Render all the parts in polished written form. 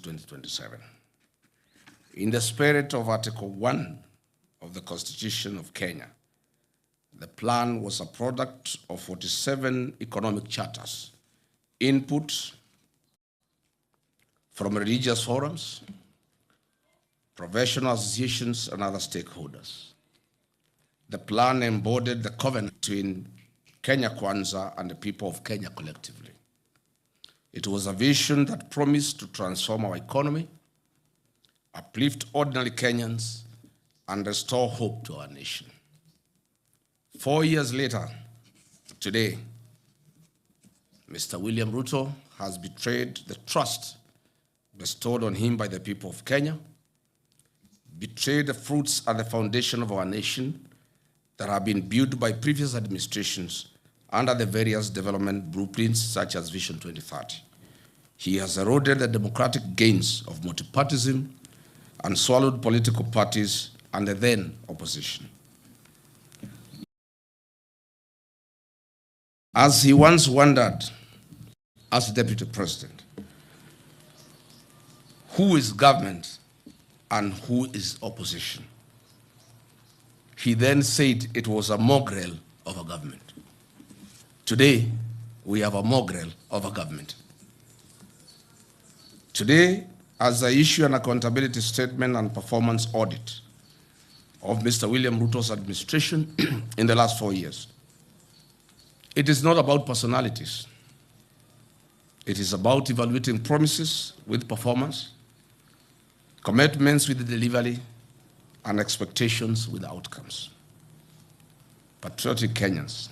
2027. In the spirit of Article 1 of the Constitution of Kenya, the plan was a product of 47 economic charters, input from religious forums, professional associations, and other stakeholders. The plan embodied the covenant between Kenya Kwanza and the people of Kenya collectively. It was a vision that promised to transform our economy, uplift ordinary Kenyans, and restore hope to our nation. 4 years later, today, Mr. William Ruto has betrayed the trust bestowed on him by the people of Kenya, betrayed the fruits and the foundation of our nation that have been built by previous administrations under the various development blueprints such as Vision 2030. He has eroded the democratic gains of multipartyism and swallowed political parties and the then opposition. As he once wondered as deputy president, who is government and who is opposition? He then said it was a mongrel of a government. Today, we have a mongrel of a government. Today, as I issue an accountability statement and performance audit of Mr. William Ruto's administration in the last 4 years, it is not about personalities. It is about evaluating promises with performance, commitments with the delivery, and expectations with outcomes. Patriotic Kenyans,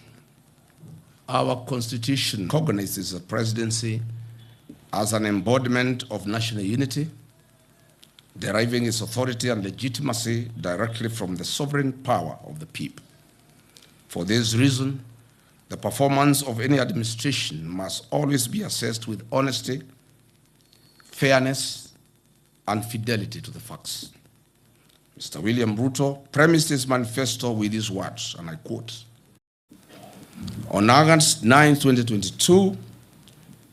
our Constitution recognizes the presidency as an embodiment of national unity, deriving its authority and legitimacy directly from the sovereign power of the people. For this reason, the performance of any administration must always be assessed with honesty, fairness, and fidelity to the facts. Mr. William Ruto premised his manifesto with these words, and I quote, "On August 9, 2022,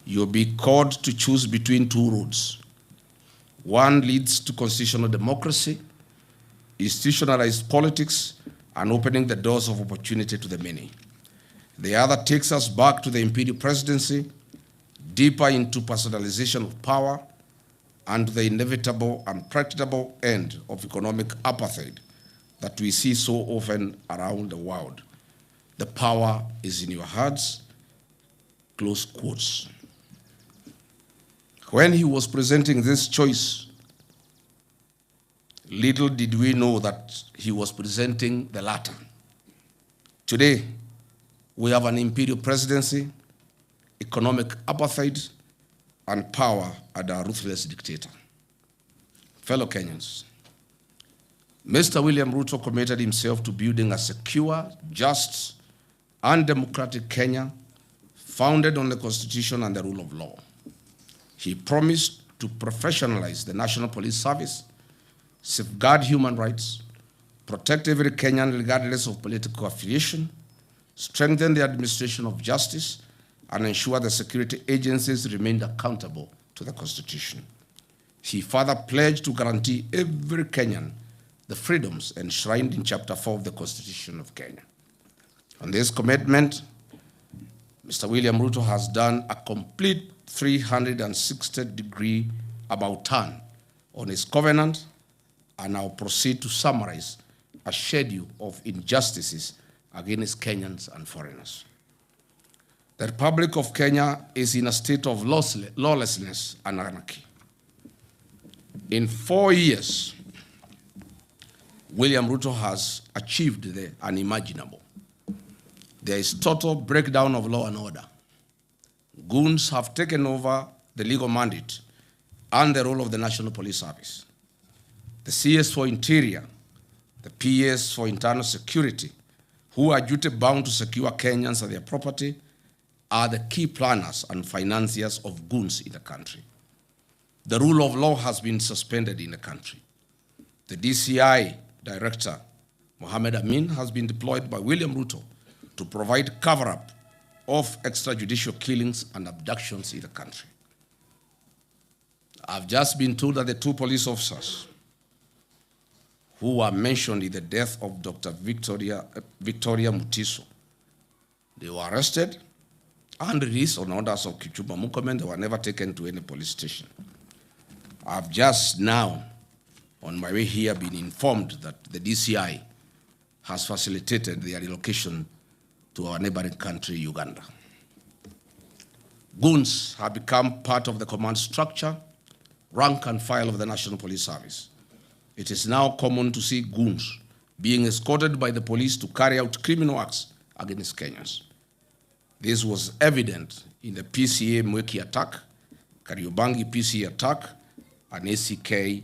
you'll be called to choose between two roads. One leads to constitutional democracy, institutionalized politics, and opening the doors of opportunity to the many. The other takes us back to the imperial presidency, deeper into personalization of power, and to the inevitable and practicable end of economic apartheid that we see so often around the world. The power is in your hands," close quotes. When he was presenting this choice, little did we know that he was presenting the latter. Today, we have an imperial presidency, economic apartheid, and power under a ruthless dictator. Fellow Kenyans, Mr. William Ruto committed himself to building a secure, just, and democratic Kenya founded on the Constitution and the rule of law. He promised to professionalize the National Police Service, safeguard human rights, protect every Kenyan regardless of political affiliation, strengthen the administration of justice, and ensure the security agencies remained accountable to the Constitution. He further pledged to guarantee every Kenyan the freedoms enshrined in Chapter 4 of the Constitution of Kenya. On this commitment, Mr. William Ruto has done a complete 360-degree about turn on his covenant, and I'll proceed to summarize a schedule of injustices against Kenyans and foreigners. The Republic of Kenya is in a state of lawlessness and anarchy. In 4 years, William Ruto has achieved the unimaginable. There is total breakdown of law and order. Goons have taken over the legal mandate and the role of the National Police Service. The CS for Interior, the PS for Internal Security, who are duty-bound to secure Kenyans and their property, are the key planners and financiers of goons in the country. The rule of law has been suspended in the country. The DCI Director, Mohamed Amin, has been deployed by William Ruto to provide cover-up of extrajudicial killings and abductions in the country. I've just been told that the 2 police officers who were mentioned in the death of Dr. Victoria Mutiso, they were arrested and released on orders of Kipchumba Murkomen. They were never taken to any police station. I've just now, on my way here, been informed that the DCI has facilitated their relocation to our neighboring country, Uganda. Goons have become part of the command structure, rank and file of the National Police Service. It is now common to see goons being escorted by the police to carry out criminal acts against Kenyans. This was evident in the PCA Mweki attack, Kariobangi PCA attack, and ACK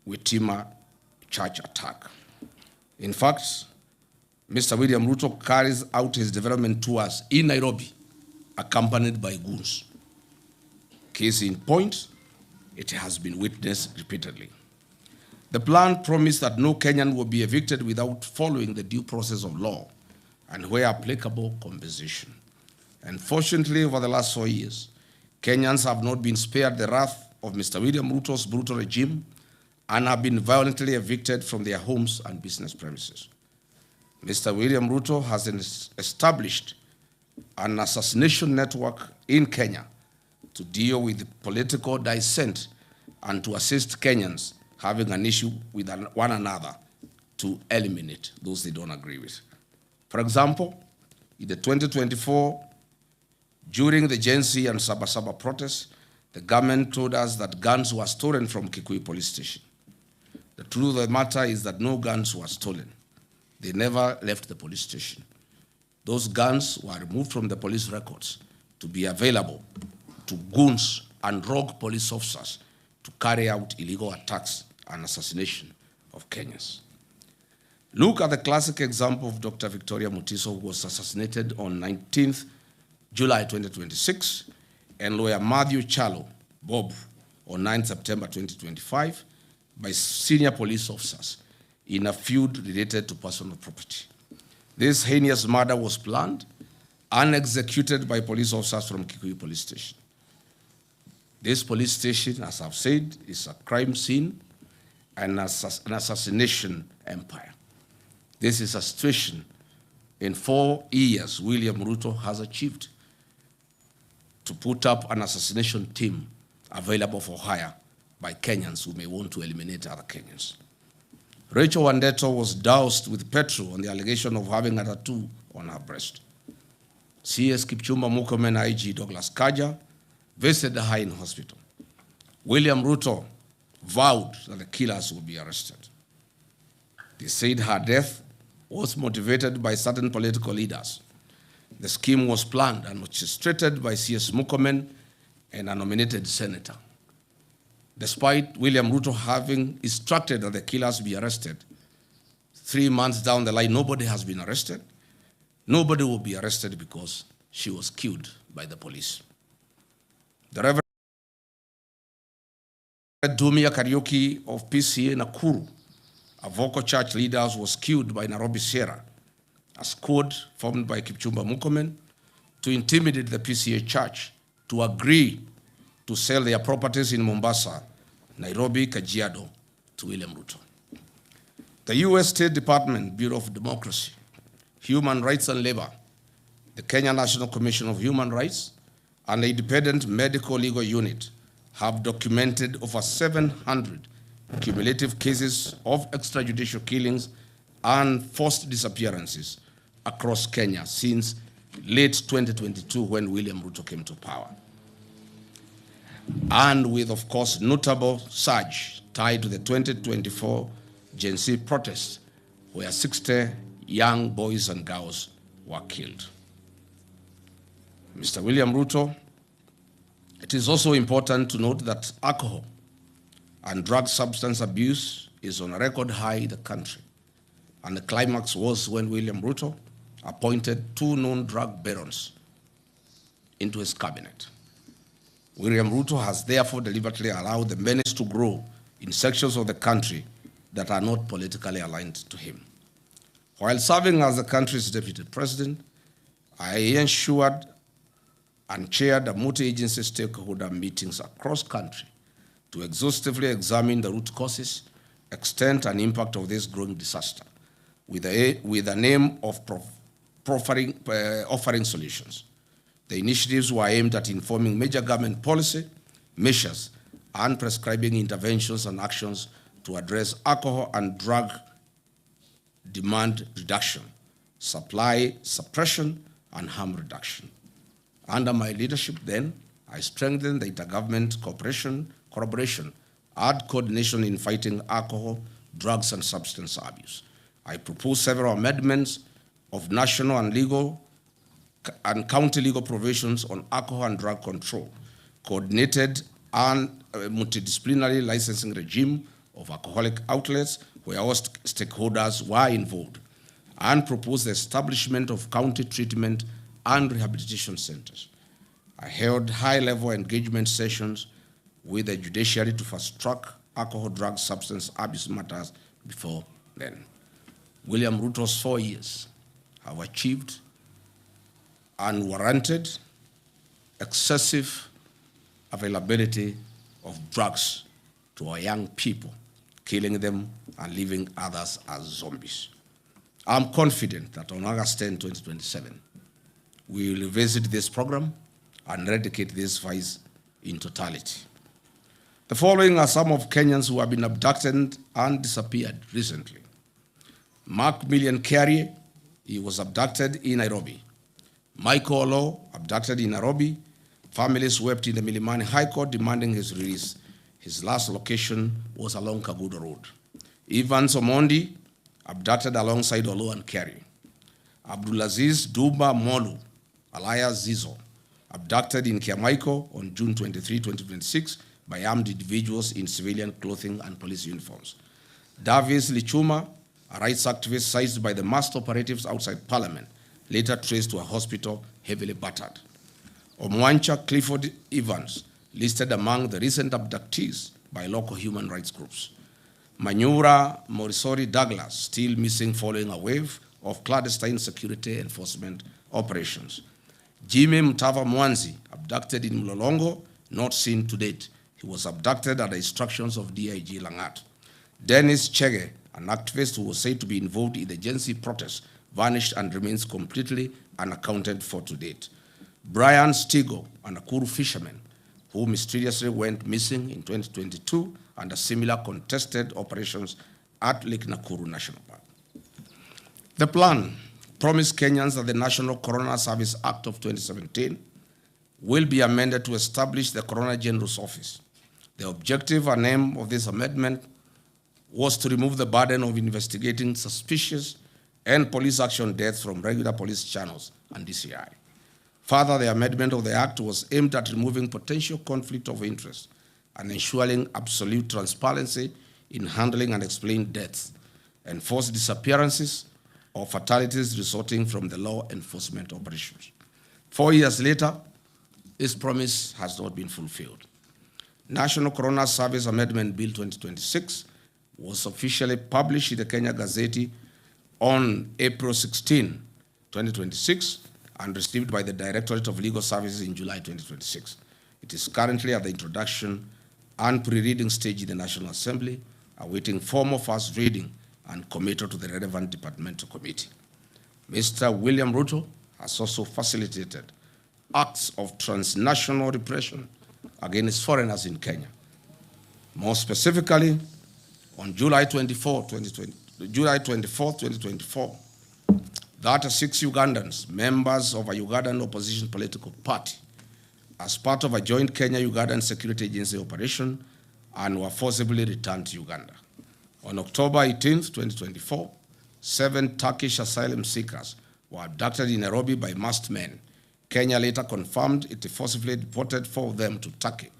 Witima Church attack. In fact, Mr. William Ruto carries out his development tours in Nairobi, accompanied by goons. Case in point, it has been witnessed repeatedly. The plan promised that no Kenyan will be evicted without following the due process of law and, where applicable, compensation. Unfortunately, over the last 4 years, Kenyans have not been spared the wrath of Mr. William Ruto's brutal regime and have been violently evicted from their homes and business premises. Mr. William Ruto has established an assassination network in Kenya to deal with political dissent and to assist Kenyans having an issue with one another to eliminate those they don't agree with. For example, in the 2024, during the Gen Z and Saba Saba protests, the government told us that guns were stolen from Kikuyu police station. The truth of the matter is that no guns were stolen. They never left the police station. Those guns were removed from the police records to be available to goons and rogue police officers to carry out illegal attacks and assassination of Kenyans. Look at the classic example of Dr. Victoria Mutiso, who was assassinated on 19th July 2026, and lawyer Matthew Chalo Bob on 9 September 2025 by senior police officers in a feud related to personal property. This heinous murder was planned and executed by police officers from Kikuyu police station. This police station, as I've said, is a crime scene and an assassination empire. This is a situation in 4 years William Ruto has achieved to put up an assassination team available for hire by Kenyans who may want to eliminate other Kenyans. Rachel Wandeto was doused with petrol on the allegation of having a tattoo on her breast. CS Kipchumba Murkomen IG Douglas Kaja visited her in hospital. William Ruto vowed that the killers would be arrested. They said her death was motivated by certain political leaders. The scheme was planned and orchestrated by CS Murkomen and a nominated senator. Despite William Ruto having instructed that the killers be arrested, 3 months down the line, nobody has been arrested. Nobody will be arrested because she was killed by the police. The Reverend Dumia Kariuki of PCA Nakuru, a vocal church leader, was killed by Nairobi Sierra, a squad formed by Kipchumba Murkomen to intimidate the PCA church to agree to sell their properties in Mombasa, Nairobi, Kajiado to William Ruto. The U.S. State Department, Bureau of Democracy, Human Rights and Labor, the Kenya National Commission of Human Rights, and the Independent Medical Legal Unit have documented over 700 cumulative cases of extrajudicial killings and forced disappearances across Kenya since late 2022 when William Ruto came to power. And with, of course, notable surge tied to the 2024 Gen Z protests, where 60 young boys and girls were killed. Mr. William Ruto, it is also important to note that alcohol and drug substance abuse is on a record high in the country. And the climax was when William Ruto appointed 2 known drug barons into his cabinet. William Ruto has therefore deliberately allowed the menace to grow in sections of the country that are not politically aligned to him. While serving as the country's deputy president, I ensured and chaired a multi-agency stakeholder meetings across country to exhaustively examine the root causes, extent, and impact of this growing disaster, with the aim of offering solutions. The initiatives were aimed at informing major government policy, measures, and prescribing interventions and actions to address alcohol and drug demand reduction, supply suppression, and harm reduction. Under my leadership then, I strengthened the intergovernment collaboration, and coordination in fighting alcohol, drugs, and substance abuse. I proposed several amendments of national and county legal provisions on alcohol and drug control, coordinated and multidisciplinary licensing regime of alcoholic outlets where all stakeholders were involved, and proposed the establishment of county treatment and rehabilitation centers. I held high-level engagement sessions with the judiciary to fast-track alcohol, drug, substance abuse matters before then. William Ruto's 4 years have achieved unwarranted, excessive availability of drugs to our young people, killing them and leaving others as zombies. I'm confident that on August 10, 2027, we will revisit this program and eradicate this vice in totality. The following are some of Kenyans who have been abducted and disappeared recently. Mark Million Carey, he was abducted in Nairobi. Michael Olo, abducted in Nairobi. Families wept in the Milimani High Court demanding his release. His last location was along Kagudo Road. Evans Omondi, abducted alongside Olo and Carey. Abdulaziz Duba Molu, alias Zizo, abducted in Kiamaiko on June 23, 2026 by armed individuals in civilian clothing and police uniforms. Davis Lichuma, a rights activist seized by the masked operatives outside Parliament, later traced to a hospital heavily battered. Omwancha Clifford Evans, listed among the recent abductees by local human rights groups. Manyura Morisori Douglas, still missing following a wave of clandestine security enforcement operations. Jimmy Mtava Mwanzi, abducted in Mlolongo, not seen to date. He was abducted at the instructions of DIG Langat. Dennis Chege, an activist who was said to be involved in the Gen Z protests, vanished and remains completely unaccounted for to date. Brian Stigo, a Nakuru fisherman, who mysteriously went missing in 2022 under similar contested operations at Lake Nakuru National Park. The plan promised Kenyans that the National Coroner Service Act of 2017 will be amended to establish the Coroner General's Office. The objective and aim of this amendment was to remove the burden of investigating suspicious and police action deaths from regular police channels and DCI. Further, the amendment of the Act was aimed at removing potential conflict of interest and ensuring absolute transparency in handling and explaining deaths, enforced disappearances, or fatalities resulting from the law enforcement operations. 4 years later, this promise has not been fulfilled. National Coroner Service Amendment Bill 2026 was officially published in the Kenya Gazette on April 16, 2026, and received by the Directorate of Legal Services in July 2026. It is currently at the introduction and pre-reading stage in the National Assembly, awaiting formal first reading and committal to the relevant departmental committee. Mr. William Ruto has also facilitated acts of transnational repression against foreigners in Kenya. More specifically, on July 24, 2024, 36 Ugandans, members of a Ugandan opposition political party, as part of a joint Kenya-Ugandan Security Agency operation, and were forcibly returned to Uganda. On October 18, 2024, 7 Turkish asylum seekers were abducted in Nairobi by masked men. Kenya later confirmed it forcibly deported 4 of them to Turkey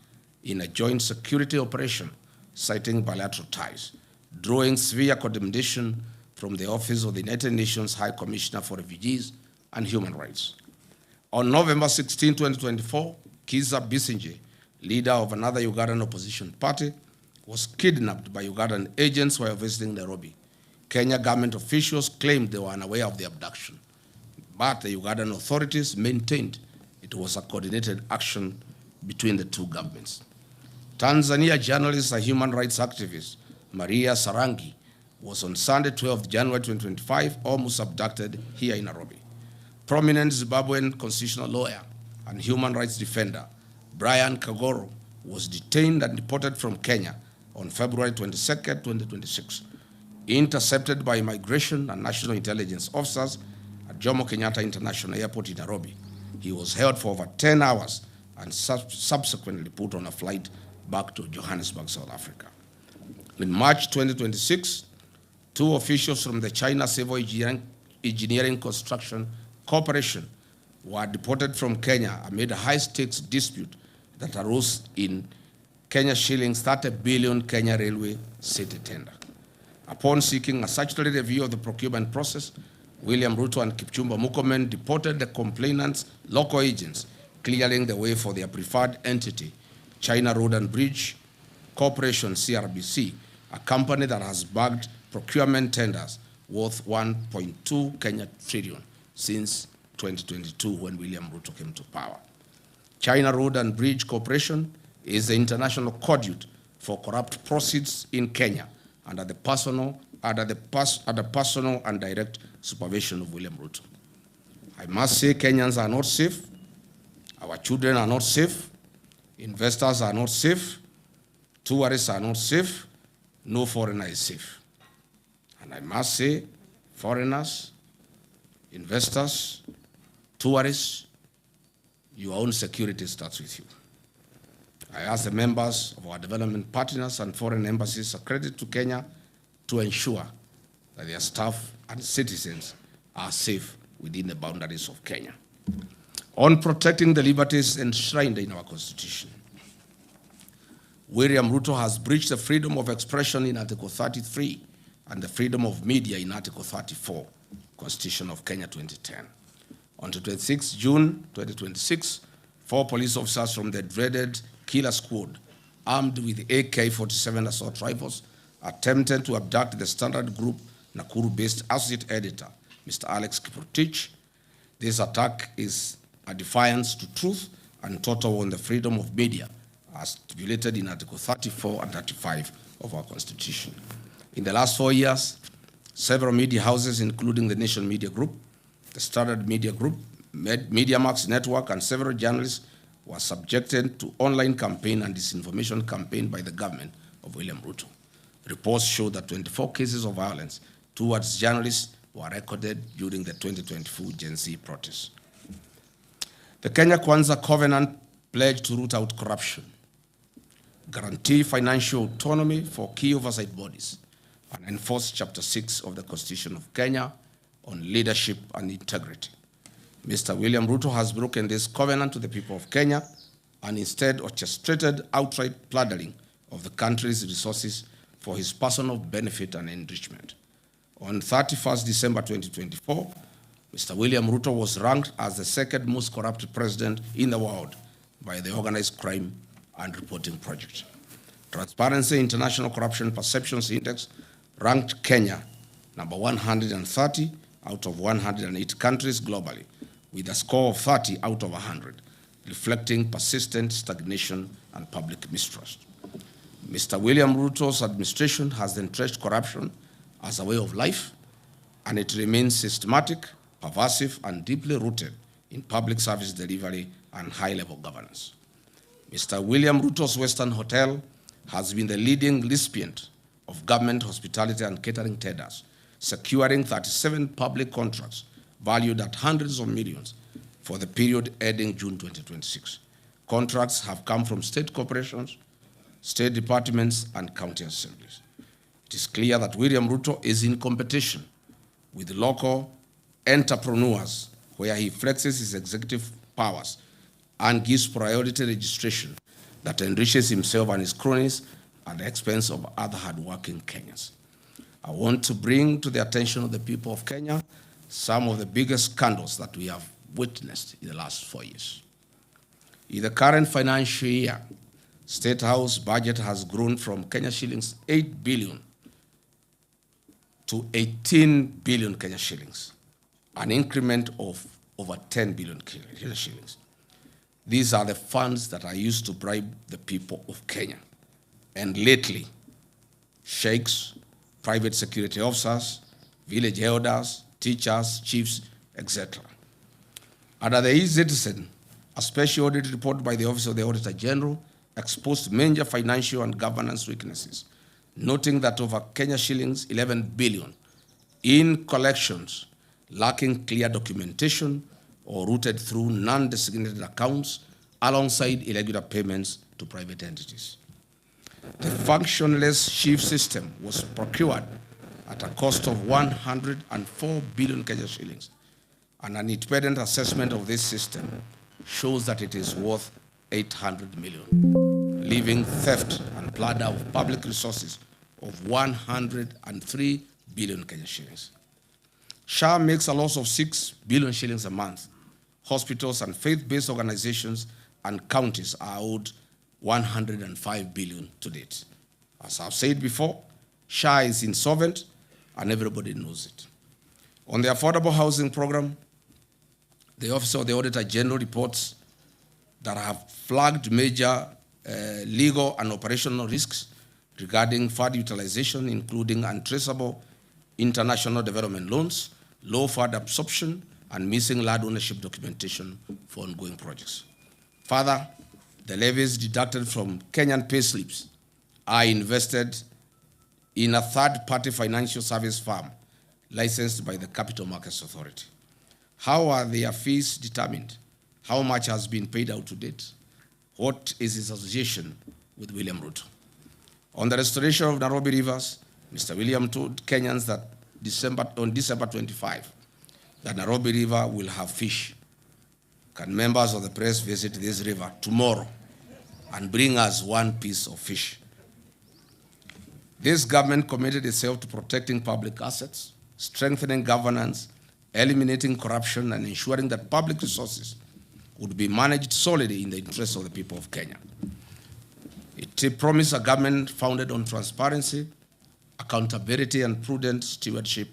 in a joint security operation, citing bilateral ties, drawing severe condemnation from the Office of the United Nations High Commissioner for Refugees and Human Rights. On November 16, 2024, Kiza Bisinje, leader of another Ugandan opposition party, was kidnapped by Ugandan agents while visiting Nairobi. Kenya government officials claimed they were unaware of the abduction, but the Ugandan authorities maintained it was a coordinated action between the two governments. Tanzania journalist and human rights activist Maria Sarangi was on Sunday, 12th January 2025, almost abducted here in Nairobi. Prominent Zimbabwean constitutional lawyer and human rights defender Brian Kagoro was detained and deported from Kenya on February 22, 2026. Intercepted by immigration and national intelligence officers at Jomo Kenyatta International Airport in Nairobi, he was held for over 10 hours and subsequently put on a flight back to Johannesburg, South Africa. In March 2026, two officials from the China Civil Engineering Construction Corporation were deported from Kenya amid a high-stakes dispute that arose in Kenya shillings 30 billion Kenya Railway city tender. Upon seeking a statutory review of the procurement process, William Ruto and Kipchumba Murkomen deported the complainants' local agents, clearing the way for their preferred entity, China Road and Bridge Corporation, CRBC, a company that has bagged procurement tenders worth 1.2 Kenya trillion since 2022 when William Ruto came to power. China Road and Bridge Corporation is the international conduit for corrupt proceeds in Kenya under the personal and direct supervision of William Ruto. I must say Kenyans are not safe, our children are not safe, investors are not safe, tourists are not safe, no foreigner is safe. And I must say, foreigners, investors, tourists, your own security starts with you. I ask the members of our development partners and foreign embassies accredited to Kenya to ensure that their staff and citizens are safe within the boundaries of Kenya. On protecting the liberties enshrined in our Constitution, William Ruto has breached the freedom of expression in Article 33 and the freedom of media in Article 34, Constitution of Kenya 2010. On 26 June 2026, 4 police officers from the dreaded Killer Squad, armed with AK-47 assault rifles, attempted to abduct the Standard Group Nakuru-based associate editor, Mr. Alex Kiprotich. This attack is a defiance to truth and total on the freedom of media, as stipulated in Article 34 and 35 of our Constitution. In the last 4 years, several media houses, including the Nation Media Group, the Standard Media Group, MediaMax Network, and several journalists were subjected to online campaign and disinformation campaign by the government of William Ruto. Reports show that 24 cases of violence towards journalists were recorded during the 2024 Gen Z protests. The Kenya Kwanza Covenant pledged to root out corruption, guarantee financial autonomy for key oversight bodies, and enforce Chapter 6 of the Constitution of Kenya on leadership and integrity. Mr. William Ruto has broken this covenant to the people of Kenya and instead orchestrated outright plundering of the country's resources for his personal benefit and enrichment. On 31st December 2024, Mr. William Ruto was ranked as the second most corrupt president in the world by the Organized Crime and Reporting Project. Transparency International Corruption Perceptions Index ranked Kenya number 130 out of 108 countries globally, with a score of 30 out of 100, reflecting persistent stagnation and public mistrust. Mr. William Ruto's administration has entrenched corruption as a way of life, and it remains systematic, pervasive, and deeply rooted in public service delivery and high-level governance. Mr. William Ruto's Western Hotel has been the leading recipient of government hospitality and catering tenders, securing 37 public contracts valued at hundreds of millions for the period ending June 2026. Contracts have come from state corporations, state departments, and county assemblies. It is clear that William Ruto is in competition with local entrepreneurs, where he flexes his executive powers and gives priority registration that enriches himself and his cronies at the expense of other hardworking Kenyans. I want to bring to the attention of the people of Kenya some of the biggest scandals that we have witnessed in the last 4 years. In the current financial year, State House budget has grown from Kenya shillings 8 billion to 18 billion Kenya shillings, an increment of over 10 billion Kenya shillings. These are the funds that are used to bribe the people of Kenya. And lately, sheikhs, private security officers, village elders, teachers, chiefs, etc. Under the e-Citizen, a special audit report by the Office of the Auditor General exposed major financial and governance weaknesses, noting that over Kenya shillings 11 billion in collections lacking clear documentation or routed through non-designated accounts alongside irregular payments to private entities. The functionless chief system was procured at a cost of 104 billion Kenya shillings, and an independent assessment of this system shows that it is worth 800 million, leaving theft and plunder of public resources of 103 billion Kenya shillings. SHA makes a loss of 6 billion shillings a month. Hospitals and faith-based organizations and counties are owed 105 billion to date. As I've said before, SHA is insolvent and everybody knows it. On the affordable housing program, the Office of the Auditor General reports that have flagged major legal and operational risks regarding fund utilization, including untraceable international development loans, low fund absorption, and missing land ownership documentation for ongoing projects. Further, the levies deducted from Kenyan payslips are invested in a third-party financial service firm licensed by the Capital Markets Authority. How are their fees determined? How much has been paid out to date? What is his association with William Ruto? On the restoration of Nairobi rivers, Mr. William told Kenyans that on December 25, that Nairobi River will have fish. Can members of the press visit this river tomorrow and bring us one piece of fish? This government committed itself to protecting public assets, strengthening governance, eliminating corruption, and ensuring that public resources would be managed solely in the interests of the people of Kenya. It promised a government founded on transparency, accountability, and prudent stewardship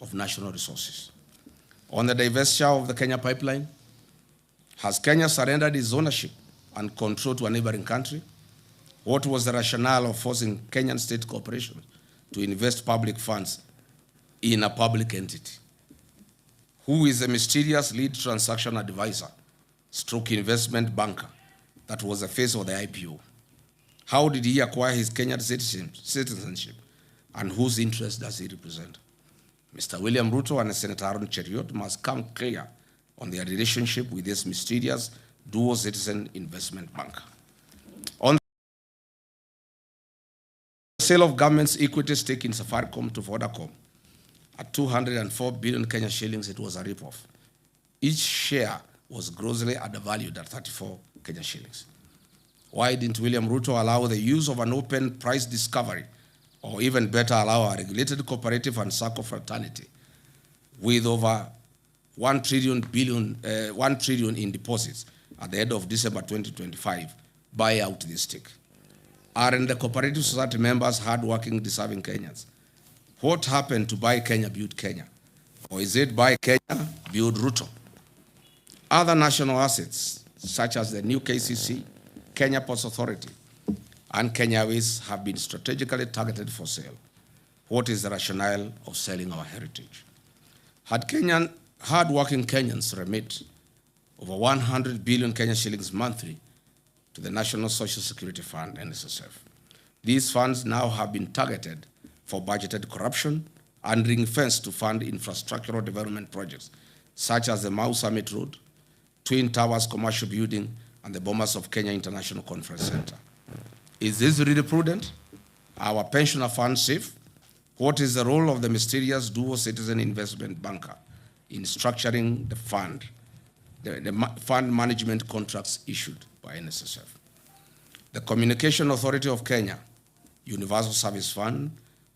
of national resources. On the divestiture of the Kenya pipeline, has Kenya surrendered its ownership and control to a neighboring country? What was the rationale of forcing Kenyan state corporations to invest public funds in a public entity? Who is the mysterious lead transaction advisor, stroke investment banker that was the face of the IPO? How did he acquire his Kenyan citizenship, and whose interest does he represent? Mr. William Ruto and Senator Aaron Cheriot must come clear on their relationship with this mysterious dual citizen investment banker. On the sale of government's equity stake in Safaricom to Vodacom at 204 billion Kenya shillings, it was a ripoff. Each share was grossly undervalued at 34 Kenya shillings. Why didn't William Ruto allow the use of an open price discovery, or even better, allow a regulated cooperative and SACCO fraternity with over 1 trillion in deposits at the end of December 2025 buy out this stake? Aren't the cooperative society members hardworking, deserving Kenyans? What happened to Buy Kenya, Build Kenya? Or is it Buy Kenya, Build Ruto? Other national assets, such as the new KCC, Kenya Ports Authority, and Gachagua'S have been strategically targeted for sale. What is the rationale of selling our heritage? Had hard-working Kenyans remit over 100 billion Kenya shillings monthly to the National Social Security Fund, NSSF. These funds now have been targeted for budgeted corruption and ring-fenced to fund infrastructural development projects, such as the Mau Summit Road, Twin Towers Commercial Building, and the Bomas of Kenya International Conference Center. Is this really prudent? Are our pensioner funds safe? What is the role of the mysterious dual citizen investment banker in structuring the fund management contracts issued by NSSF? The Communication Authority of Kenya, Universal Service Fund,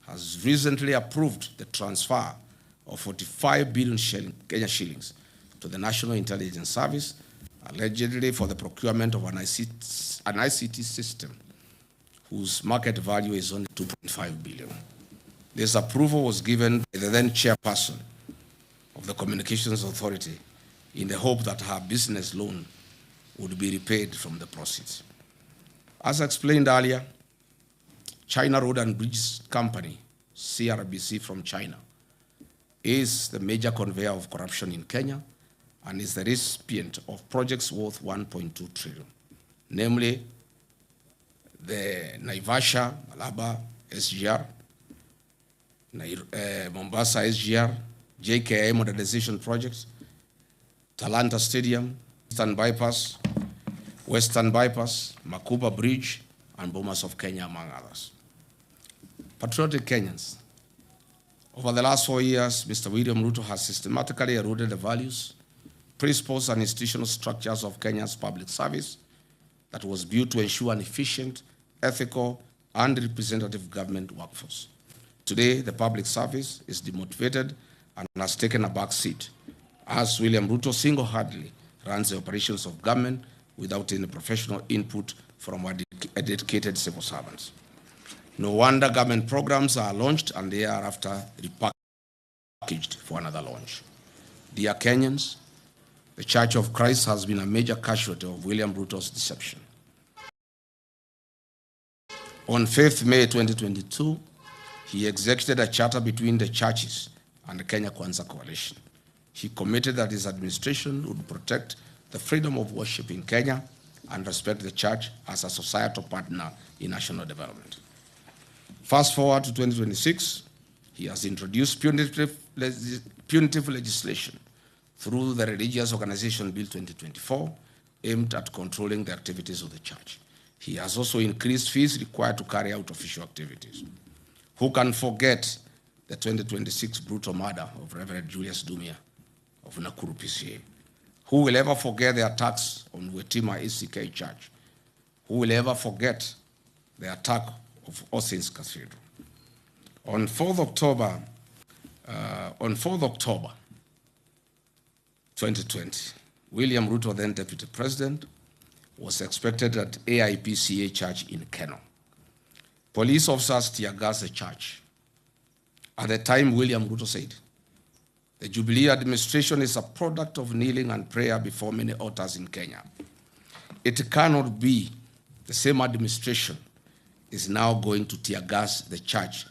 has recently approved the transfer of 45 billion Kenya shillings to the National Intelligence Service, allegedly for the procurement of an ICT system whose market value is only 2.5 billion. This approval was given by the then chairperson of the Communications Authority in the hope that her business loan would be repaid from the proceeds. As explained earlier, China Road and Bridge Company, CRBC from China, is the major conveyor of corruption in Kenya and is the recipient of projects worth 1.2 trillion, namely the Naivasha, Malaba SGR, Mombasa SGR, JKI modernization projects, Talanta Stadium, Eastern Bypass, Western Bypass, Makuba Bridge, and Bomas of Kenya, among others. Patriotic Kenyans, over the last 4 years, Mr. William Ruto has systematically eroded the values, principles, and institutional structures of Kenya's public service that was built to ensure an efficient, ethical, and representative government workforce. Today, the public service is demotivated and has taken a back seat, as William Ruto single-handedly runs the operations of government without any professional input from a dedicated civil servants. No wonder government programs are launched and they are after repackaged for another launch. Dear Kenyans, the Church of Christ has been a major casualty of William Ruto's deception. On 5th May 2022, he executed a charter between the churches and the Kenya Kwanza Coalition. He committed that his administration would protect the freedom of worship in Kenya and respect the church as a societal partner in national development. Fast forward to 2026, he has introduced punitive legislation through the Religious Organization Bill 2024, aimed at controlling the activities of the church. He has also increased fees required to carry out official activities. Who can forget the 2026 brutal murder of Reverend Julius Dumia of Nakuru PCA? Who will ever forget the attacks on Wetima ACK Church? Who will ever forget the attack of All Saints Cathedral? On 4th October 2020, William Ruto, then Deputy President, was expected at AIPCA Church in Keno. Police officers tear-gassed the church. At the time, William Ruto said, the Jubilee administration is a product of kneeling and prayer before many altars in Kenya. It cannot be the same administration is now going to tear-gas the church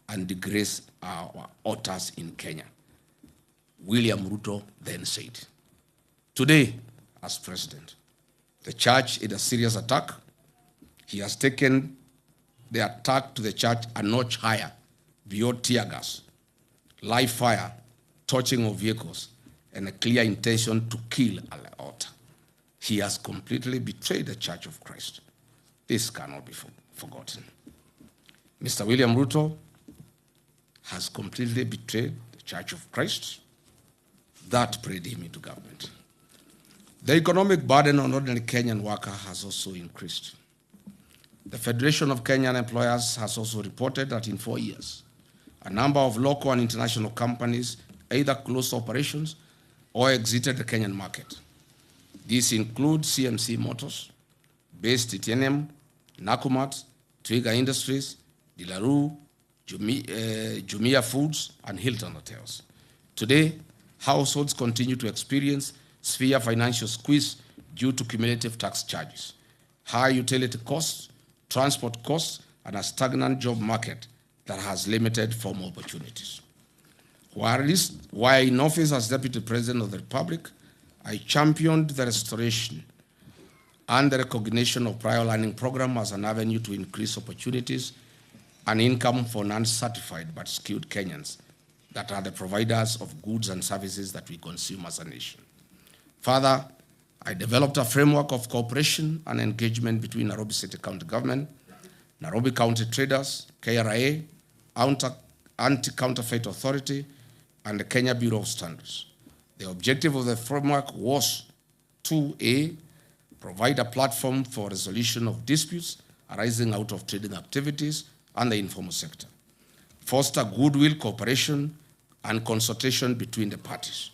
and degrade our altars in Kenya. William Ruto then said, today, as president, the church is a serious attack. He has taken the attack to the church a notch higher, beyond tear gas, live fire, torching of vehicles, and a clear intention to kill at the altar. He has completely betrayed the Church of Christ. This cannot be forgotten. Mr. William Ruto has completely betrayed the Church of Christ. That prayed him into government. The economic burden on ordinary Kenyan worker has also increased. The Federation of Kenyan Employers has also reported that in 4 years, a number of local and international companies either closed operations or exited the Kenyan market. These include CMC Motors, Base Titanium, Nakumat, Twiga Industries, Dilaru, Jumia Foods, and Hilton Hotels. Today, households continue to experience severe financial squeeze due to cumulative tax charges, high utility costs, transport costs, and a stagnant job market that has limited formal opportunities. While in office as Deputy President of the Republic, I championed the restoration and the recognition of prior learning program as an avenue to increase opportunities and income for non-certified but skilled Kenyans that are the providers of goods and services that we consume as a nation. Further, I developed a framework of cooperation and engagement between Nairobi City County Government, Nairobi County Traders, KRA, Anti-Counterfeit Authority, and the Kenya Bureau of Standards. The objective of the framework was to A, provide a platform for resolution of disputes arising out of trading activities and the informal sector, foster goodwill, cooperation, and consultation between the parties,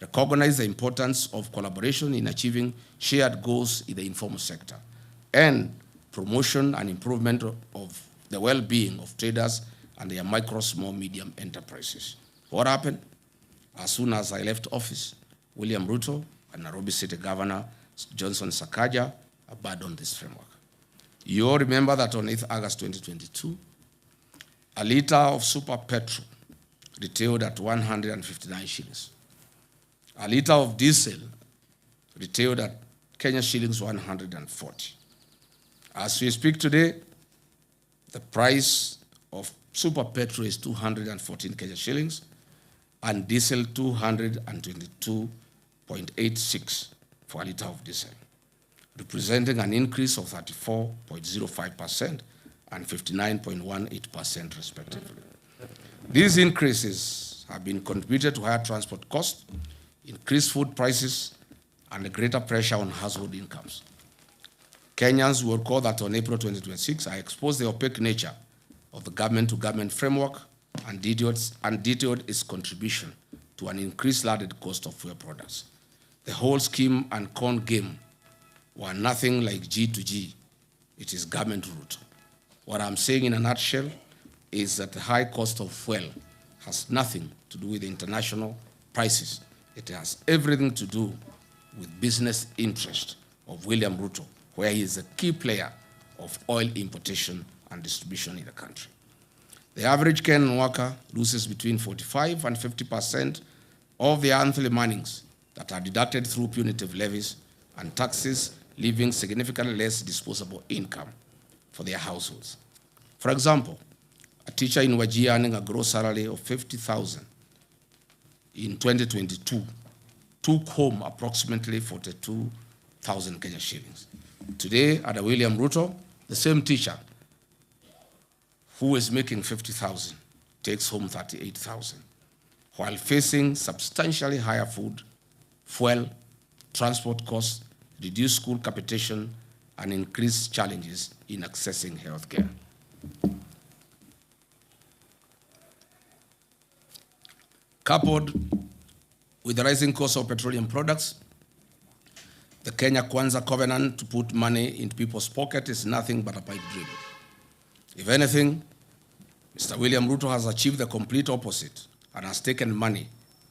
recognize the importance of collaboration in achieving shared goals in the informal sector, and promotion and improvement of the well-being of traders and their micro, small, medium enterprises. What happened? As soon as I left office, William Ruto and Nairobi City Governor Johnson Sakaja abandoned this framework. You all remember that on 8th August 2022, a liter of super petrol retailed at 159 shillings. A liter of diesel retailed at Kenya shillings 140. As we speak today, the price of super petrol is 214 Kenya shillings and diesel 222.86 for a liter of diesel, representing an increase of 34.05% and 59.18% respectively. These increases have been contributed to higher transport costs, increased food prices, and a greater pressure on household incomes. Kenyans will recall that on April 2026, I exposed the opaque nature of the government-to-government framework and detailed its contribution to an increased landed cost of fuel products. The whole scheme and con game were nothing like G to G. It is government route. What I'm saying in a nutshell is that the high cost of fuel has nothing to do with international prices. It has everything to do with business interest of William Ruto, where he is a key player of oil importation and distribution in the country. The average Kenyan worker loses between 45 and 50% of their monthly earnings that are deducted through punitive levies and taxes, leaving significantly less disposable income for their households. For example, a teacher in Wajir earning a gross salary of 50,000 in 2022 took home approximately 42,000 Kenya shillings. Today, under William Ruto, the same teacher who is making 50,000 takes home 38,000, while facing substantially higher food, fuel, transport costs, reduced school capitation, and increased challenges in accessing healthcare. Coupled with the rising cost of petroleum products, the Kenya Kwanza covenant to put money into people's pocket is nothing but a pipe dream. If anything, Mr. William Ruto has achieved the complete opposite and has taken money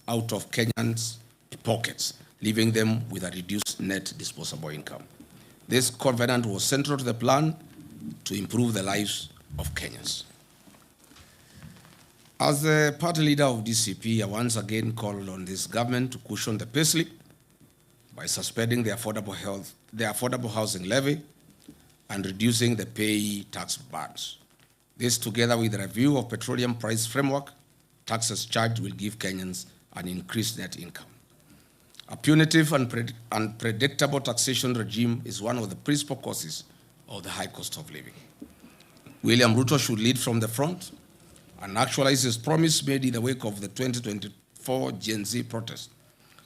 out of Kenyans' pockets, leaving them with a reduced net disposable income. This covenant was central to the plan to improve the lives of Kenyans. As the party leader of DCP, I once again called on this government to cushion the payslip by suspending the affordable housing levy and reducing the payee tax burdens. This, together with the review of petroleum price framework, taxes charged will give Kenyans an increased net income. A punitive and unpredictable taxation regime is one of the principal causes of the high cost of living. William Ruto should lead from the front and actualize his promise made in the wake of the 2024 Gen Z protest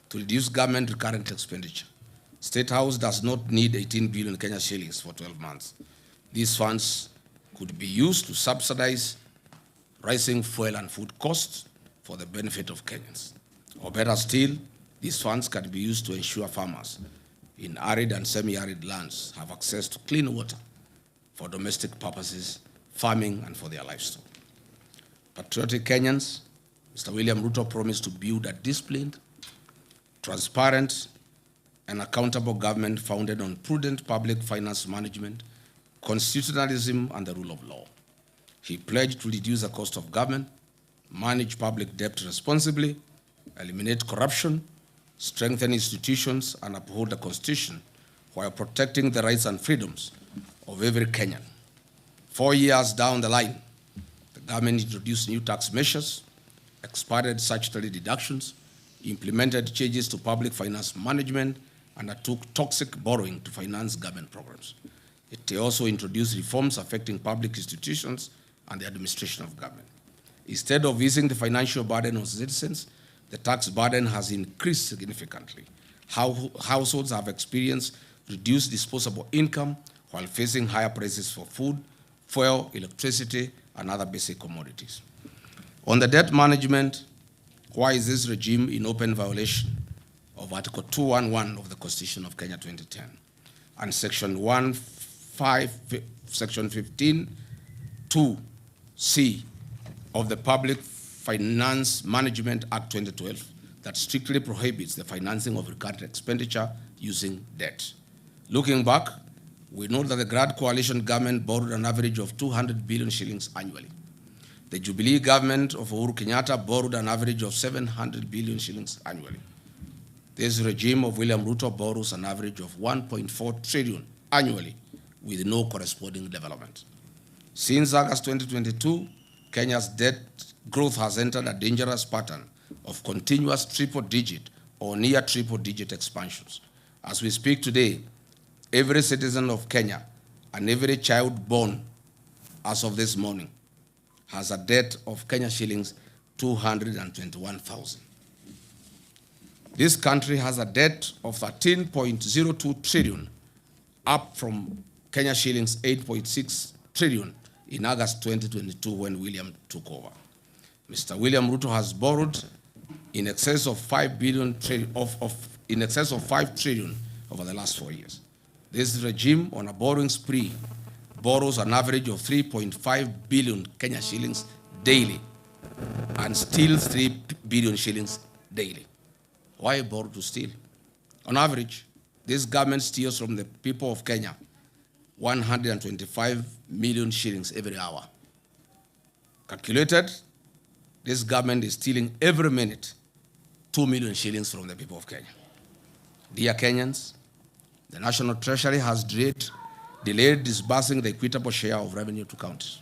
to reduce government recurrent expenditure. State House does not need 18 billion Kenya shillings for 12 months. These funds could be used to subsidize rising fuel and food costs for the benefit of Kenyans. Or better still, these funds can be used to ensure farmers in arid and semi-arid lands have access to clean water for domestic purposes, farming, and for their livestock. Patriotic Kenyans, Mr. William Ruto promised to build a disciplined, transparent, and accountable government founded on prudent public finance management, constitutionalism, and the rule of law. He pledged to reduce the cost of government, manage public debt responsibly, eliminate corruption, strengthen institutions, and uphold the Constitution while protecting the rights and freedoms of every Kenyan. 4 years down the line, the government introduced new tax measures, expanded statutory deductions, implemented changes to public finance management, and undertook toxic borrowing to finance government programs. It also introduced reforms affecting public institutions and the administration of government. Instead of easing the financial burden on citizens, the tax burden has increased significantly. Households have experienced reduced disposable income while facing higher prices for food, fuel, electricity, and other basic commodities. On the debt management, why is this regime in open violation of Article 211 of the Constitution of Kenya 2010 and Section 15(2)(c) of the Public Finance Management Act 2012 that strictly prohibits the financing of recurrent expenditure using debt. Looking back, we note that the Grand Coalition government borrowed an average of 200 billion shillings annually. The Jubilee government of Uhuru Kenyatta borrowed an average of 700 billion shillings annually. This regime of William Ruto borrows an average of 1.4 trillion annually with no corresponding development. Since August 2022, Kenya's debt growth has entered a dangerous pattern of continuous triple-digit or near triple-digit expansions. As we speak today, every citizen of Kenya and every child born as of this morning has a debt of Kenya shillings 221,000. This country has a debt of 13.02 trillion, up from Kenya shillings 8.6 trillion in August 2022 when William took over. Mr. William Ruto has borrowed in excess of 5 billion in excess of 5 trillion over the last 4 years. This regime on a borrowing spree borrows an average of 3.5 billion Kenya shillings daily and steals 3 billion shillings daily. Why borrow to steal? On average, this government steals from the people of Kenya 125 million shillings every hour. Calculated, this government is stealing every minute 2 million shillings from the people of Kenya. Dear Kenyans, the National Treasury has delayed disbursing the equitable share of revenue to counties.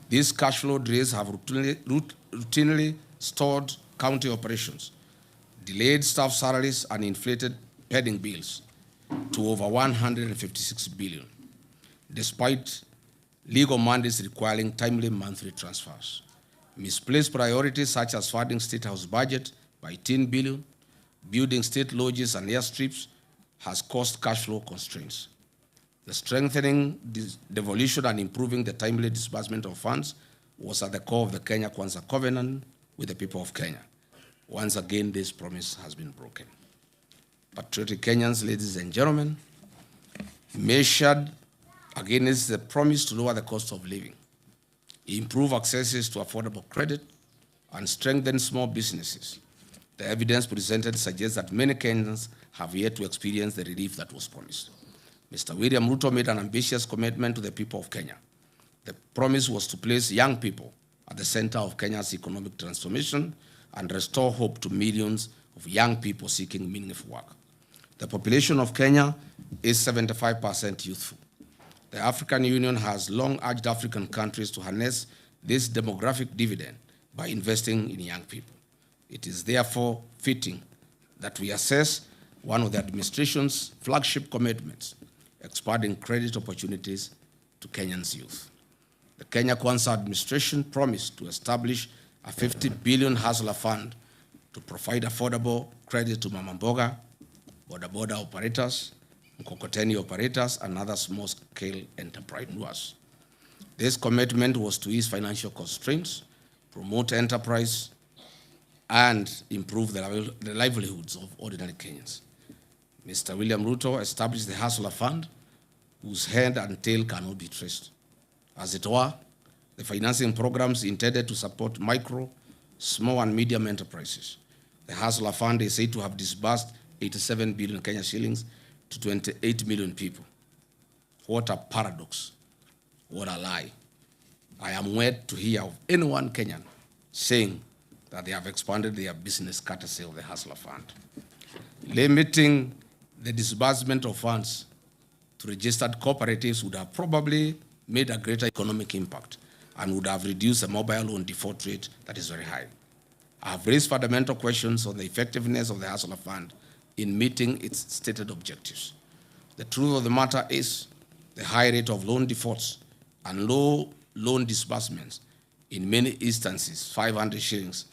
These cash flow delays have routinely stalled county operations, delayed staff salaries, and inflated pending bills to over 156 billion, despite legal mandates requiring timely monthly transfers. Misplaced priorities such as funding State House budget by 10 billion, building state lodges and airstrips has caused cash flow constraints. The strengthening, devolution, and improving the timely disbursement of funds was at the core of the Kenya Kwanza Covenant with the people of Kenya. Once again, this promise has been broken. Patriotic Kenyans, ladies and gentlemen, measured against the promise to lower the cost of living, improve access to affordable credit, and strengthen small businesses, the evidence presented suggests that many Kenyans have yet to experience the relief that was promised. Mr. William Ruto made an ambitious commitment to the people of Kenya. The promise was to place young people at the center of Kenya's economic transformation and restore hope to millions of young people seeking meaningful work. The population of Kenya is 75% youthful. The African Union has long urged African countries to harness this demographic dividend by investing in young people. It is therefore fitting that we assess one of the administration's flagship commitments, expanding credit opportunities to Kenyans' youth. The Kenya Kwanza administration promised to establish a 50 billion hustler fund to provide affordable credit to mama mboga, boda operators, mkokoteni operators, and other small-scale entrepreneurs. This commitment was to ease financial constraints, promote enterprise, and improve the livelihoods of ordinary Kenyans. Mr. William Ruto established the Hustler Fund, whose head and tail cannot be traced. As it were, the financing programs intended to support micro, small, and medium enterprises. The Hustler Fund is said to have disbursed 87 billion Kenya shillings to 28 million people. What a paradox. What a lie. I am wed to hear of any one Kenyan saying that they have expanded their business courtesy of the Hustler Fund. Limiting the disbursement of funds to registered cooperatives would have probably made a greater economic impact and would have reduced the mobile loan default rate that is very high. I have raised fundamental questions on the effectiveness of the Hustler Fund in meeting its stated objectives. The truth of the matter is the high rate of loan defaults and low loan disbursements, in many instances 500 shillings,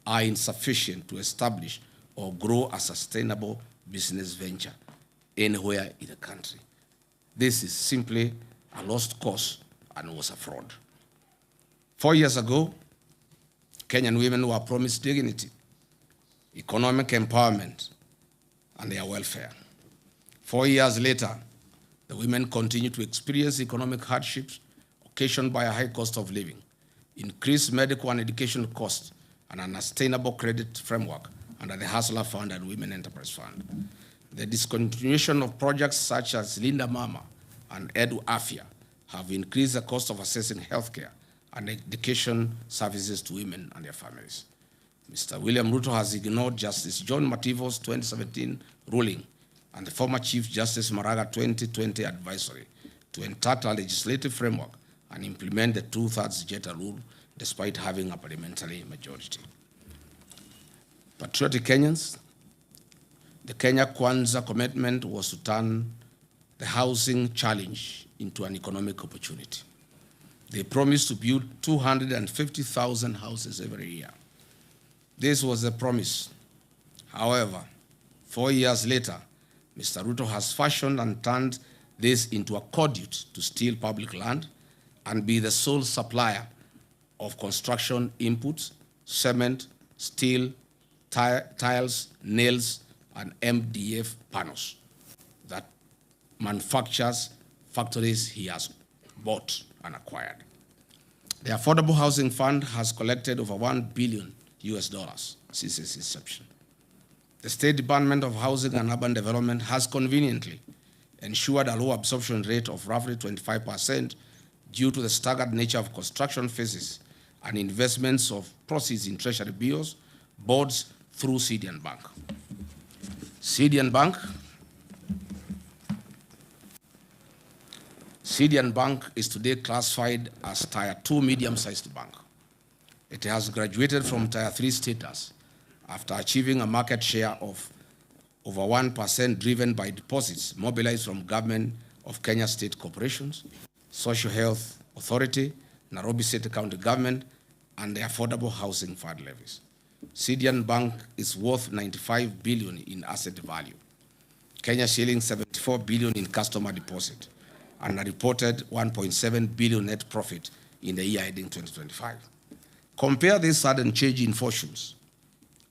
are insufficient to establish or grow a sustainable business venture anywhere in the country. This is simply a lost cause and was a fraud. 4 years ago, Kenyan women were promised dignity, economic empowerment, and their welfare. 4 years later, the women continue to experience economic hardships occasioned by a high cost of living, increased medical and education costs, and an unsustainable credit framework under the Hustler Fund and Women Enterprise Fund. The discontinuation of projects such as Linda Mama and Edu Afia have increased the cost of assessing healthcare and education services to women and their families. Mr. William Ruto has ignored Justice John Mativo's 2017 ruling and the former Chief Justice Maraga 2020 advisory to entitle legislative framework and implement the two-thirds Jeta rule despite having a parliamentary majority. Patriotic Kenyans, the Kenya Kwanza commitment was to turn the housing challenge into an economic opportunity. They promised to build 250,000 houses every year. This was the promise. However, 4 years later, Mr. Ruto has fashioned and turned this into a conduit to steal public land and be the sole supplier of construction inputs, cement, steel, tiles, nails, and MDF panels that manufactures factories he has bought and acquired. The Affordable Housing Fund has collected over $1 billion since its inception. The State Department of Housing and Urban Development has conveniently ensured a low absorption rate of roughly 25% due to the staggered nature of construction phases and investments of proceeds in treasury bills, bonds through CDN Bank. CDN Bank is today classified as Tier 2 medium-sized bank. It has graduated from Tier 3 status after achieving a market share of over 1% driven by deposits mobilized from government of Kenya state corporations, Social Health Authority, Nairobi City County Government, and the Affordable Housing Fund levies. CDN Bank is worth 95 billion in asset value, Kenya shillings 74 billion in customer deposit, and a reported 1.7 billion net profit in the year ending 2025. Compare this sudden change in fortunes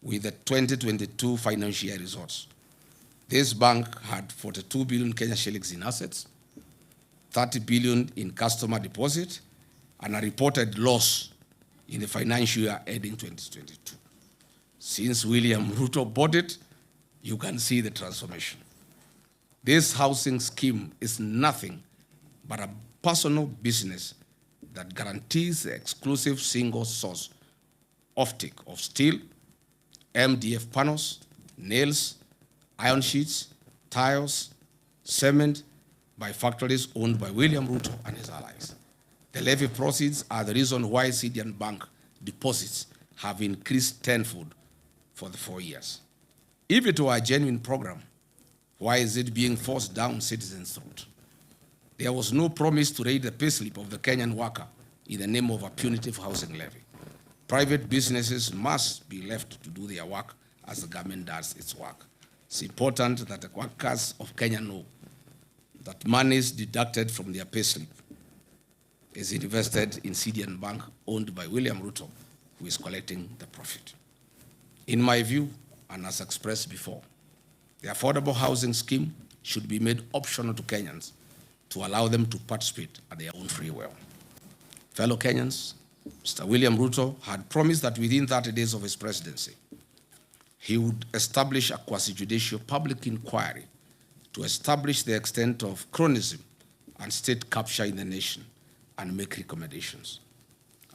with the 2022 financial year results. This bank had 42 billion Kenya shillings in assets, 30 billion in customer deposit, and a reported loss in the financial year ending 2022. Since William Ruto bought it, you can see the transformation. This housing scheme is nothing but a personal business that guarantees the exclusive single source offtake of steel, MDF panels, nails, iron sheets, tiles, cement by factories owned by William Ruto and his allies. The levy proceeds are the reason why CDN Bank deposits have increased tenfold for the 4 years. If it were a genuine program, why is it being forced down citizens' throat? There was no promise to raise the payslip of the Kenyan worker in the name of a punitive housing levy. Private businesses must be left to do their work as the government does its work. It's important that the workers of Kenya know that monies deducted from their payslip is invested in CDN Bank owned by William Ruto, who is collecting the profit. In my view, and as expressed before, the affordable housing scheme should be made optional to Kenyans to allow them to participate at their own free will. Fellow Kenyans, Mr. William Ruto had promised that within 30 days of his presidency, he would establish a quasi-judicial public inquiry to establish the extent of cronyism and state capture in the nation and make recommendations.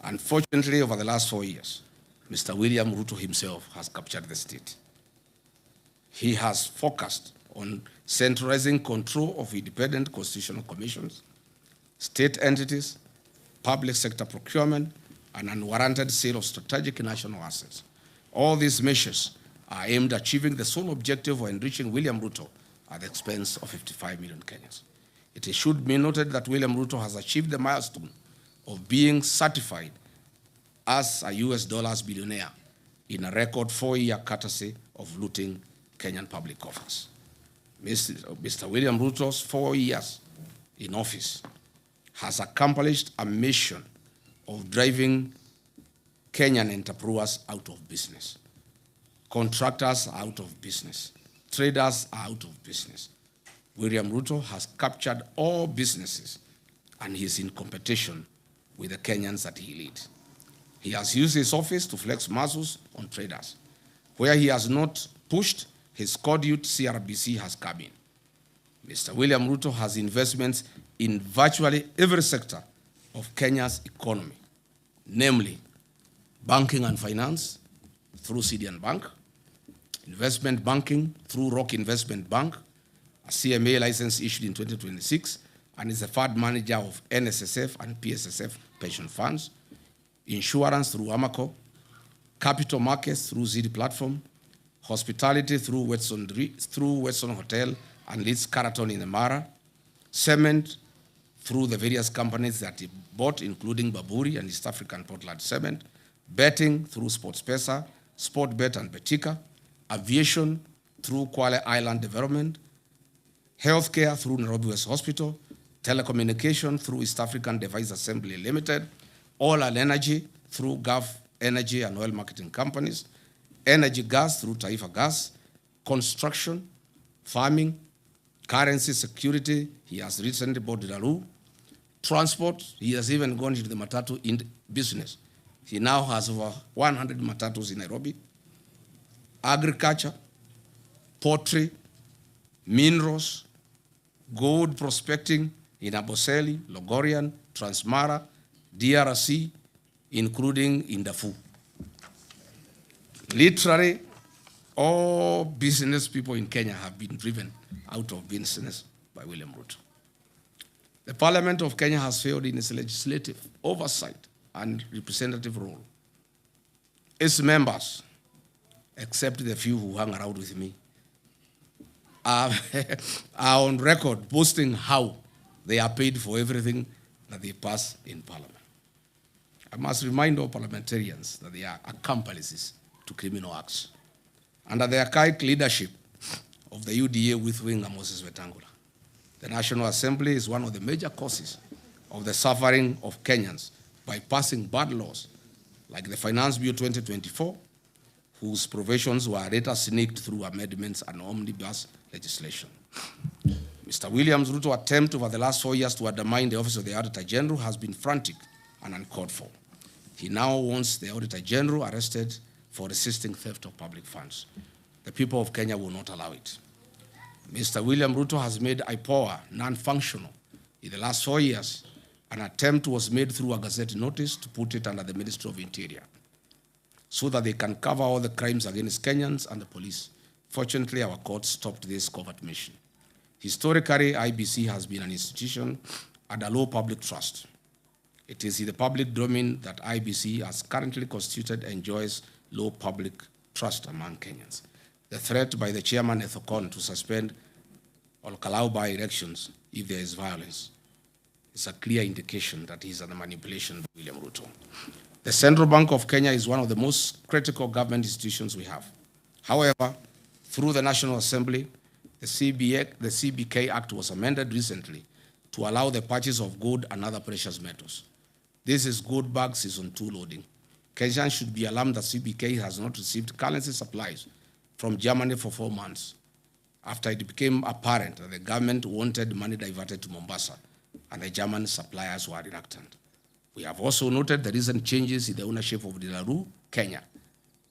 Unfortunately, over the last 4 years, Mr. William Ruto himself has captured the state. He has focused on centralizing control of independent constitutional commissions, state entities, public sector procurement, and unwarranted sale of strategic national assets. All these measures are aimed at achieving the sole objective of enriching William Ruto at the expense of 55 million Kenyans. It should be noted that William Ruto has achieved the milestone of being certified as a US dollars billionaire in a record 4-year courtesy of looting Kenyan public coffers. Mr. William Ruto's 4 years in office has accomplished a mission of driving Kenyan entrepreneurs out of business. Contractors are out of business. Traders are out of business. William Ruto has captured all businesses and he is in competition with the Kenyans that he leads. He has used his office to flex muscles on traders Where he has not pushed, his conduit CRBC has come in. Mr. William Ruto has investments in virtually every sector of Kenya's economy, namely banking and finance through CDN Bank, investment banking through Rock Investment Bank, a CMA license issued in 2026, and is the fund manager of NSSF and PSSF pension funds, insurance through Amaco, capital markets through ZD platform, hospitality through Weston Hotel and Leeds Caraton in the Mara, cement through the various companies that he bought, including Baburi and East African Portland Cement, betting through SportsPesa, Sportbet and Betika, aviation through Kwale Island Development, healthcare through Nairobi West Hospital, telecommunication through East African Device Assembly Limited, oil and energy through Gulf Energy and oil marketing companies, energy gas through Taifa Gas, construction, farming, currency security, he has recently bought Daru, transport, he has even gone into the matatu in business. He now has over 100 matatus in Nairobi, agriculture, poultry, minerals, gold prospecting in Aboseli, Logorian, Transmara, DRC, including in Darfur. Literally, all business people in Kenya have been driven out of business by William Ruto. The Parliament of Kenya has failed in its legislative oversight and representative role. Its members, except the few who hang around with me, are on record boasting how they are paid for everything that they pass in Parliament. I must remind all parliamentarians that they are accomplices to criminal acts. Under the archaic leadership of the UDA with winger Moses Wetangula, the National Assembly is one of the major causes of the suffering of Kenyans by passing bad laws like the Finance Bill 2024, whose provisions were later sneaked through amendments and omnibus legislation. Mr. William Ruto's attempt over the last 4 years to undermine the office of the Auditor General has been frantic and uncalled for. He now wants the Auditor General arrested for resisting theft of public funds. The people of Kenya will not allow it. Mr. William Ruto has made IPOA non-functional in the last 4 years. An attempt was made through a Gazette notice to put it under the Ministry of Interior so that they can cover all the crimes against Kenyans and the police. Fortunately, our court stopped this covert mission. Historically, IBC has been an institution under low public trust. It is in the public domain that IBC, as currently constituted, enjoys low public trust among Kenyans. The threat by the chairman Ethocon to suspend or allow by elections if there is violence is a clear indication that he is under manipulation by William Ruto. The Central Bank of Kenya is one of the most critical government institutions we have. However, through the National Assembly, the CBK Act was amended recently to allow the purchase of gold and other precious metals. This is gold bag season 2 loading. Kenyans should be alarmed that CBK has not received currency supplies from Germany for 4 months after it became apparent that the government wanted money diverted to Mombasa and the German suppliers were reluctant. We have also noted the recent changes in the ownership of Delaru, Kenya,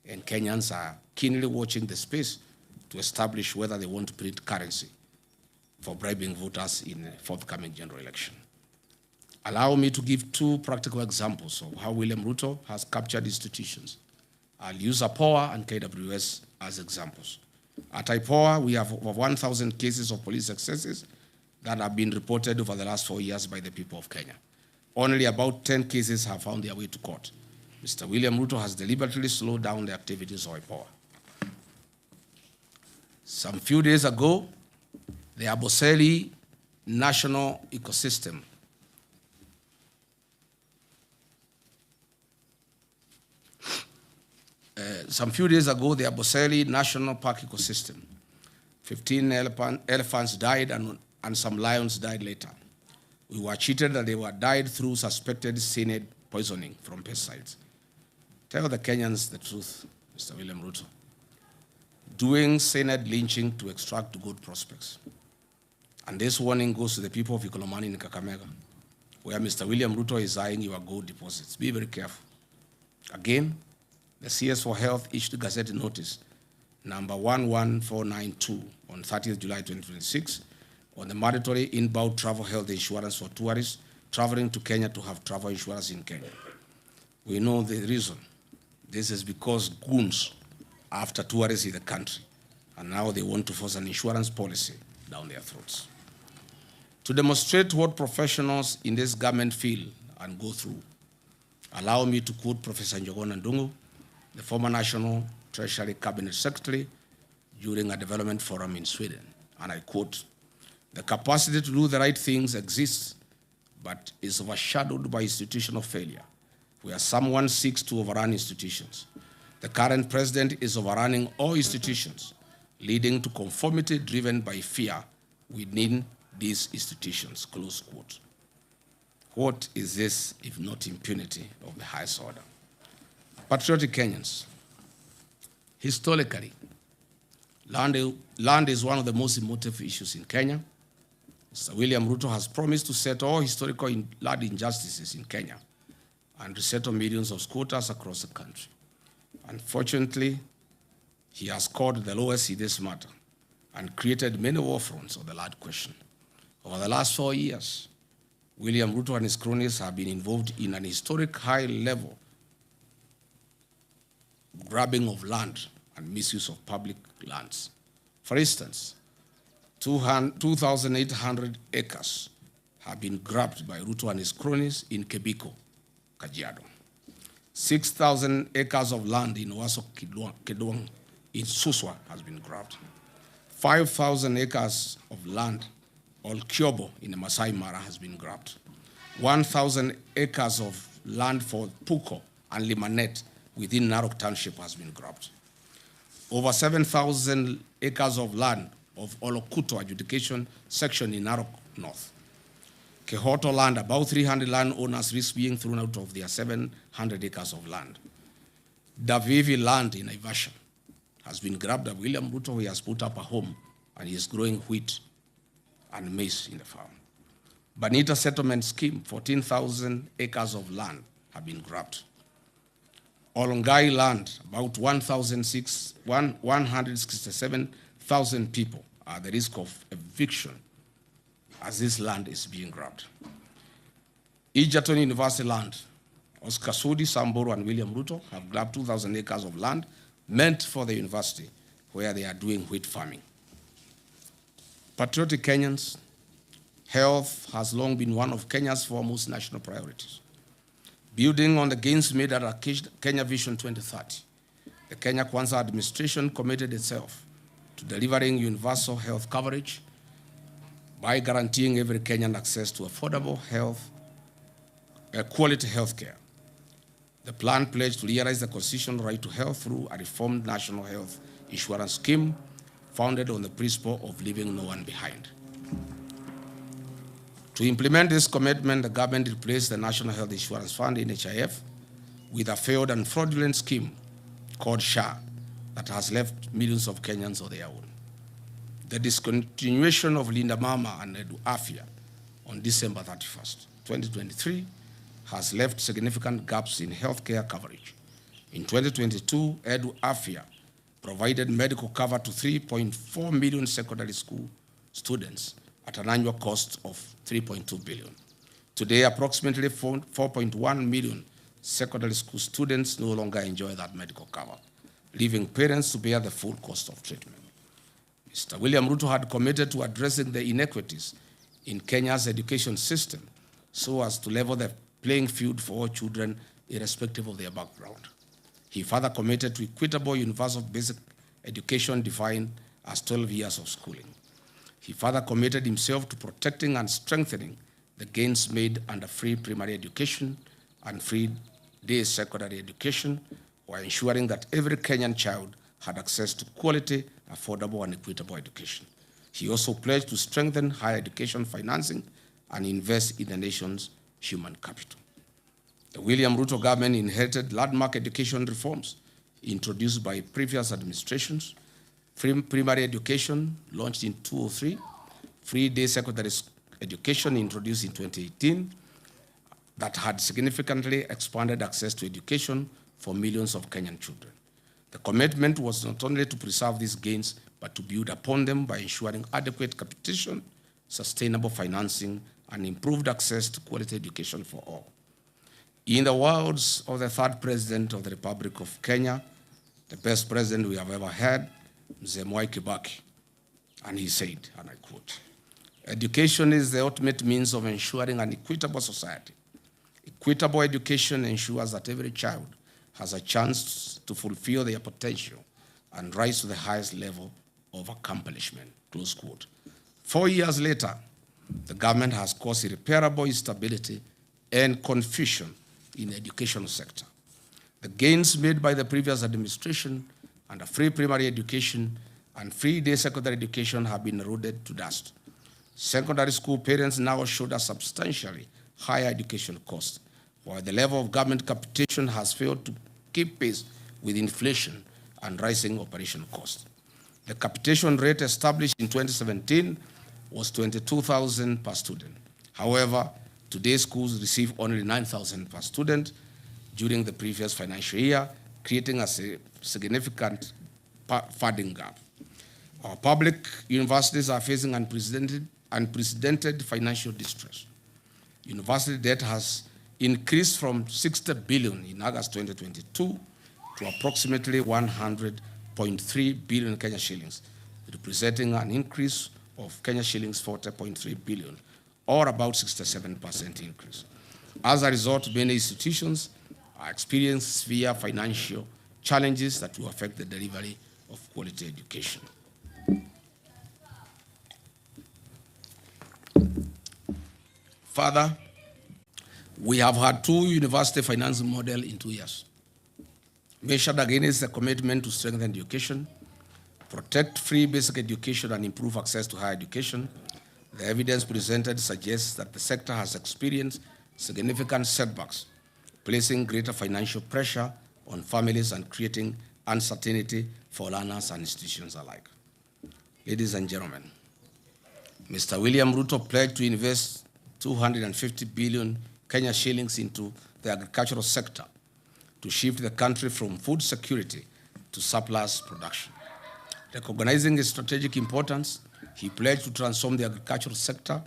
and Kenyans are keenly watching the space to establish whether they want to print currency for bribing voters in the forthcoming general election. Allow me to give 2 practical examples of how William Ruto has captured institutions. I'll use IPOA and KWS as examples. At IPOA, we have over 1,000 cases of police excesses that have been reported over the last 4 years by the people of Kenya. Only about 10 cases have found their way to court. Mr. William Ruto has deliberately slowed down the activities of IPOA. Some few days ago, the Aboseli National Ecosystem the Aboseli National Park Ecosystem, 15 elephants died and some lions died later. We were cheated that they were died through suspected cyanide poisoning from pesticides. Tell the Kenyans the truth, Mr. William Ruto. Doing cyanide lynching to extract good prospects. And this warning goes to the people of Ikolomani in Kakamega, where Mr. William Ruto is eyeing your gold deposits. Be very careful. Again, the CS for Health issued a Gazette notice number 11492 on 30th July 2026 on the mandatory inbound travel health insurance for tourists traveling to Kenya to have travel insurance in Kenya. We know the reason. This is because goons are after tourists in the country, and now they want to force an insurance policy down their throats. To demonstrate what professionals in this government feel and go through, allow me to quote Professor Njogona Ndung'u, the former National Treasury Cabinet Secretary, during a development forum in Sweden. And I quote, "The capacity to do the right things exists, but is overshadowed by institutional failure, where someone seeks to overrun institutions. The current president is overrunning all institutions, leading to conformity driven by fear within these institutions," close quote. What is this if not impunity of the highest order? Patriotic Kenyans, historically, land is one of the most emotive issues in Kenya. Mr. William Ruto has promised to settle all historical land injustices in Kenya and resettle millions of squatters across the country. Unfortunately, he has scored the lowest in this matter and created many war fronts on the land question. Over the last 4 years, William Ruto and his cronies have been involved in an historic high-level grabbing of land and misuse of public lands. For instance, 2,800 acres have been grabbed by Ruto and his cronies in Kebiko, Kajiado. 6,000 acres of land in Owaso Kedwang in Suswa has been grabbed. 5,000 acres of land, or Kyobo in the Masai Mara, has been grabbed. 1,000 acres of land for Puko and Limanet within Narok Township has been grabbed. Over 7,000 acres of land of Olokuto adjudication section in Narok North. Kehoto land, about 300 landowners risk being thrown out of their 700 acres of land. Davivi land in Naivasha has been grabbed by William Ruto. He has put up a home and he is growing wheat and maize in the farm. Banita settlement scheme, 14,000 acres of land have been grabbed. Olongai land, about 167,000 people are at the risk of eviction as this land is being grabbed. Egerton University land, Oscar Sudi, Samburu, and William Ruto have grabbed 2,000 acres of land meant for the university where they are doing wheat farming. Patriotic Kenyans, health has long been one of Kenya's foremost national priorities. Building on the gains made at Kenya Vision 2030, the Kenya Kwanza administration committed itself to delivering universal health coverage by guaranteeing every Kenyan access to affordable health, quality health care. The plan pledged to realize the constitutional right to health through a reformed national health insurance scheme founded on the principle of leaving no one behind. To implement this commitment, the government replaced the National Health Insurance Fund, NHIF, with a failed and fraudulent scheme called SHA that has left millions of Kenyans on their own. The discontinuation of Linda Mama and Edu Afia on December 31st, 2023, has left significant gaps in healthcare coverage. In 2022, Edu Afia provided medical cover to 3.4 million secondary school students at an annual cost of 3.2 billion. Today, approximately 4.1 million secondary school students no longer enjoy that medical cover, leaving parents to bear the full cost of treatment. Mr. William Ruto had committed to addressing the inequities in Kenya's education system so as to level the playing field for all children irrespective of their background. He further committed to equitable universal basic education defined as 12 years of schooling. He further committed himself to protecting and strengthening the gains made under free primary education and free day secondary education, while ensuring that every Kenyan child had access to quality, affordable, and equitable education. He also pledged to strengthen higher education financing and invest in the nation's human capital. The William Ruto government inherited landmark education reforms introduced by previous administrations. Free primary education launched in 2003, free day secondary education introduced in 2018, that had significantly expanded access to education for millions of Kenyan children. The commitment was not only to preserve these gains, but to build upon them by ensuring adequate capitation, sustainable financing, and improved access to quality education for all. In the words of the third president of the Republic of Kenya, the best president we have ever had, Mzee Mwai Kibaki, and he said, and I quote, "Education is the ultimate means of ensuring an equitable society. Equitable education ensures that every child has a chance to fulfill their potential and rise to the highest level of accomplishment," close quote. 4 years later, the government has caused irreparable instability and confusion in the educational sector. The gains made by the previous administration under free primary education and free day secondary education have been eroded to dust. Secondary school parents now shoulder substantially higher education costs, while the level of government capitation has failed to keep pace with inflation and rising operation costs. The capitation rate established in 2017 was 22,000 per student. However, today's schools receive only 9,000 per student during the previous financial year, creating a significant funding gap. Our public universities are facing unprecedented financial distress. University debt has increased from 60 billion in August 2022 to approximately 100.3 billion Kenya shillings, representing an increase of Kenya shillings 40.3 billion, or about 67% increase. As a result, many institutions are experiencing severe financial challenges that will affect the delivery of quality education. Further, we have had two university financing models in 2 years. Measured against the commitment to strengthen education, protect free basic education, and improve access to higher education, the evidence presented suggests that the sector has experienced significant setbacks, placing greater financial pressure on families and creating uncertainty for learners and institutions alike. Ladies and gentlemen, Mr. William Ruto pledged to invest 250 billion Kenya shillings into the agricultural sector to shift the country from food security to surplus production. Recognizing its strategic importance, he pledged to transform the agricultural sector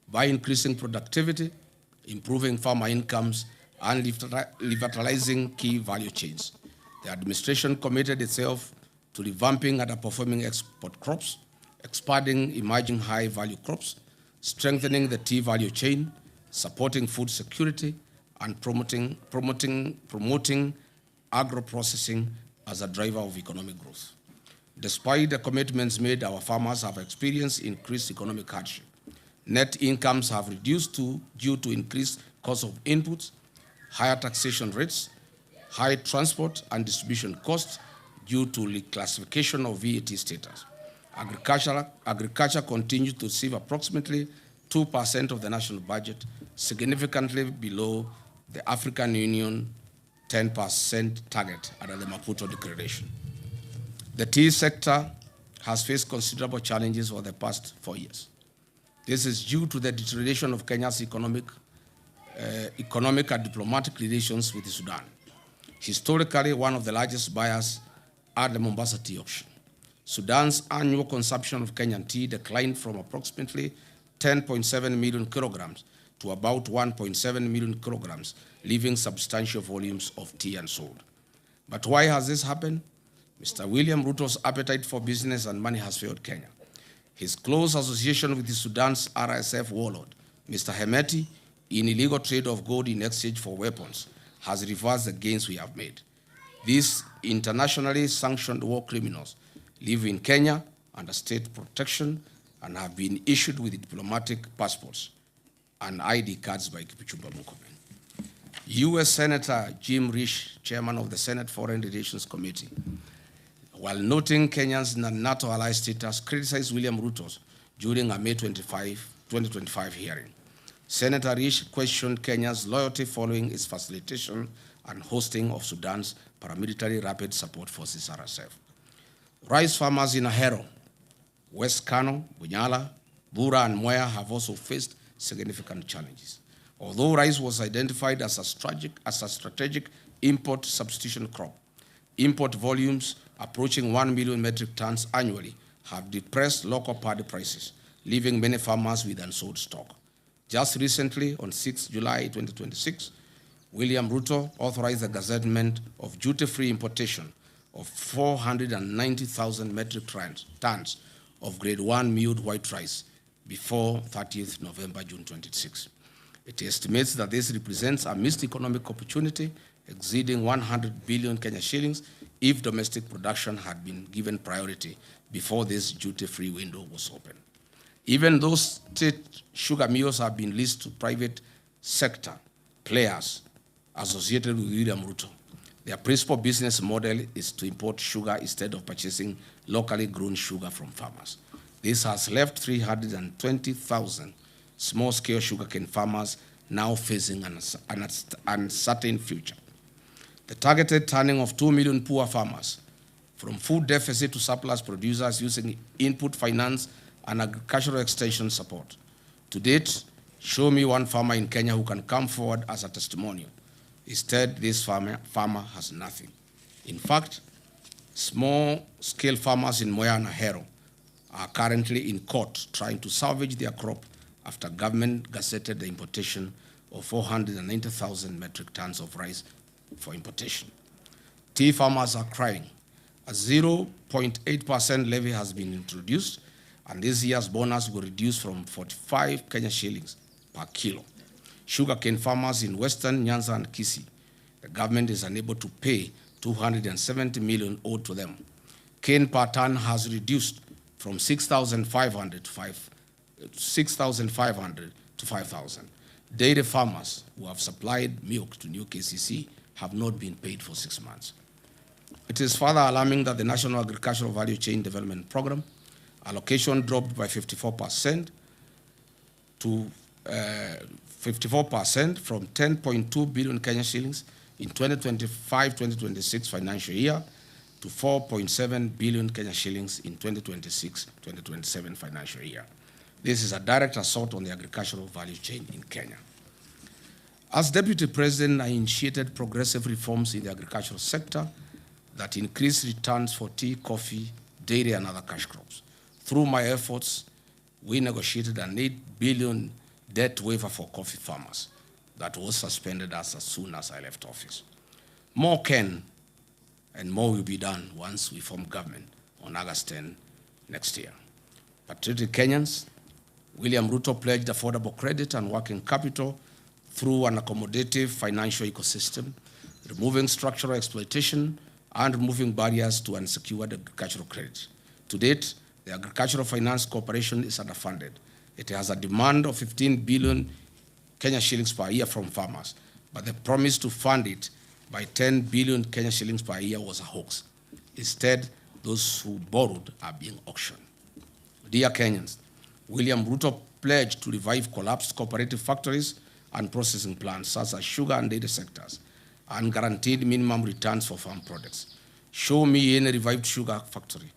by increasing productivity, improving farmer incomes, and revitalizing key value chains. The administration committed itself to revamping underperforming export crops, expanding emerging high-value crops, strengthening the tea value chain, supporting food security, and promoting agro-processing as a driver of economic growth. Despite the commitments made, our farmers have experienced increased economic hardship. Net incomes have reduced due to increased cost of inputs, higher taxation rates, high transport and distribution costs due to reclassification of VAT status. Agriculture continues to receive approximately 2% of the national budget, significantly below the African Union 10% target under the Maputo Declaration. The tea sector has faced considerable challenges over the past 4 years. This is due to the deterioration of Kenya's economic and diplomatic relations with Sudan. Historically, one of the largest buyers at the Mombasa tea auction. Sudan's annual consumption of Kenyan tea declined from approximately 10.7 million kilograms to about 1.7 million kilograms, leaving substantial volumes of tea unsold. But why has this happened? Mr. William Ruto's appetite for business and money has failed Kenya. His close association with Sudan's RSF warlord, Mr. Hemeti, in illegal trade of gold in exchange for weapons, has reversed the gains we have made. These internationally sanctioned war criminals live in Kenya under state protection and have been issued with diplomatic passports and ID cards by Kipchumba Murkomen. U.S. Senator Jim Risch, chairman of the Senate Foreign Relations Committee, while noting Kenya's NATO ally status, criticized William Ruto during a May 2025 hearing. Senator Risch questioned Kenya's loyalty following its facilitation and hosting of Sudan's paramilitary rapid support forces, RSF. Rice farmers in Ahero, West Kano, Bunyala, Bura, and Mwea have also faced significant challenges. Although rice was identified as a strategic import substitution crop, import volumes approaching 1 million metric tons annually have depressed local paddy prices, leaving many farmers with unsold stock. Just recently, on 6 July 2026, William Ruto authorized the gazettement of duty-free importation of 490,000 metric tons of grade 1 milled white rice before 30th November, June 26. It estimates that this represents a missed economic opportunity exceeding 100 billion Kenya shillings if domestic production had been given priority before this duty-free window was open. Even though state sugar mills have been leased to private sector players associated with William Ruto, their principal business model is to import sugar instead of purchasing locally grown sugar from farmers. This has left 320,000 small-scale sugarcane farmers now facing an uncertain future. The targeted turning of 2 million poor farmers from food deficit to surplus producers using input finance and agricultural extension support. To date, show me one farmer in Kenya who can come forward as a testimonial. Instead, this farmer has nothing. In fact, small-scale farmers in Moya and Ahero are currently in court trying to salvage their crop after government gazetted the importation of 490,000 metric tons of rice for importation. Tea farmers are crying. A 0.8% levy has been introduced, and this year's bonus will reduce from 45 Kenya shillings per kilo. Sugarcane farmers in Western Nyanza and Kisii, the government is unable to pay 270 million owed to them. Cane per ton has reduced from 6,500 to 5,000. Dairy farmers who have supplied milk to new KCC have not been paid for 6 months. It is further alarming that the National Agricultural Value Chain Development Program allocation dropped by 54% to 54% from 10.2 billion Kenya shillings in 2025-2026 financial year to 4.7 billion Kenya shillings in 2026-2027 financial year. This is a direct assault on the agricultural value chain in Kenya. As Deputy President, I initiated progressive reforms in the agricultural sector that increase returns for tea, coffee, dairy, and other cash crops. Through my efforts, we negotiated an 8 billion debt waiver for coffee farmers that was suspended as soon as I left office. More can and more will be done once we form government on August 10 next year. Patriotic Kenyans, William Ruto pledged affordable credit and working capital through an accommodative financial ecosystem, removing structural exploitation and removing barriers to unsecured agricultural credit. To date, the Agricultural Finance Corporation is underfunded. It has a demand of 15 billion Kenya shillings per year from farmers, but the promise to fund it by 10 billion Kenya shillings per year was a hoax. Instead, those who borrowed are being auctioned. Dear Kenyans, William Ruto pledged to revive collapsed cooperative factories and processing plants such as sugar and dairy sectors and guaranteed minimum returns for farm products. Show me any revived sugar factory.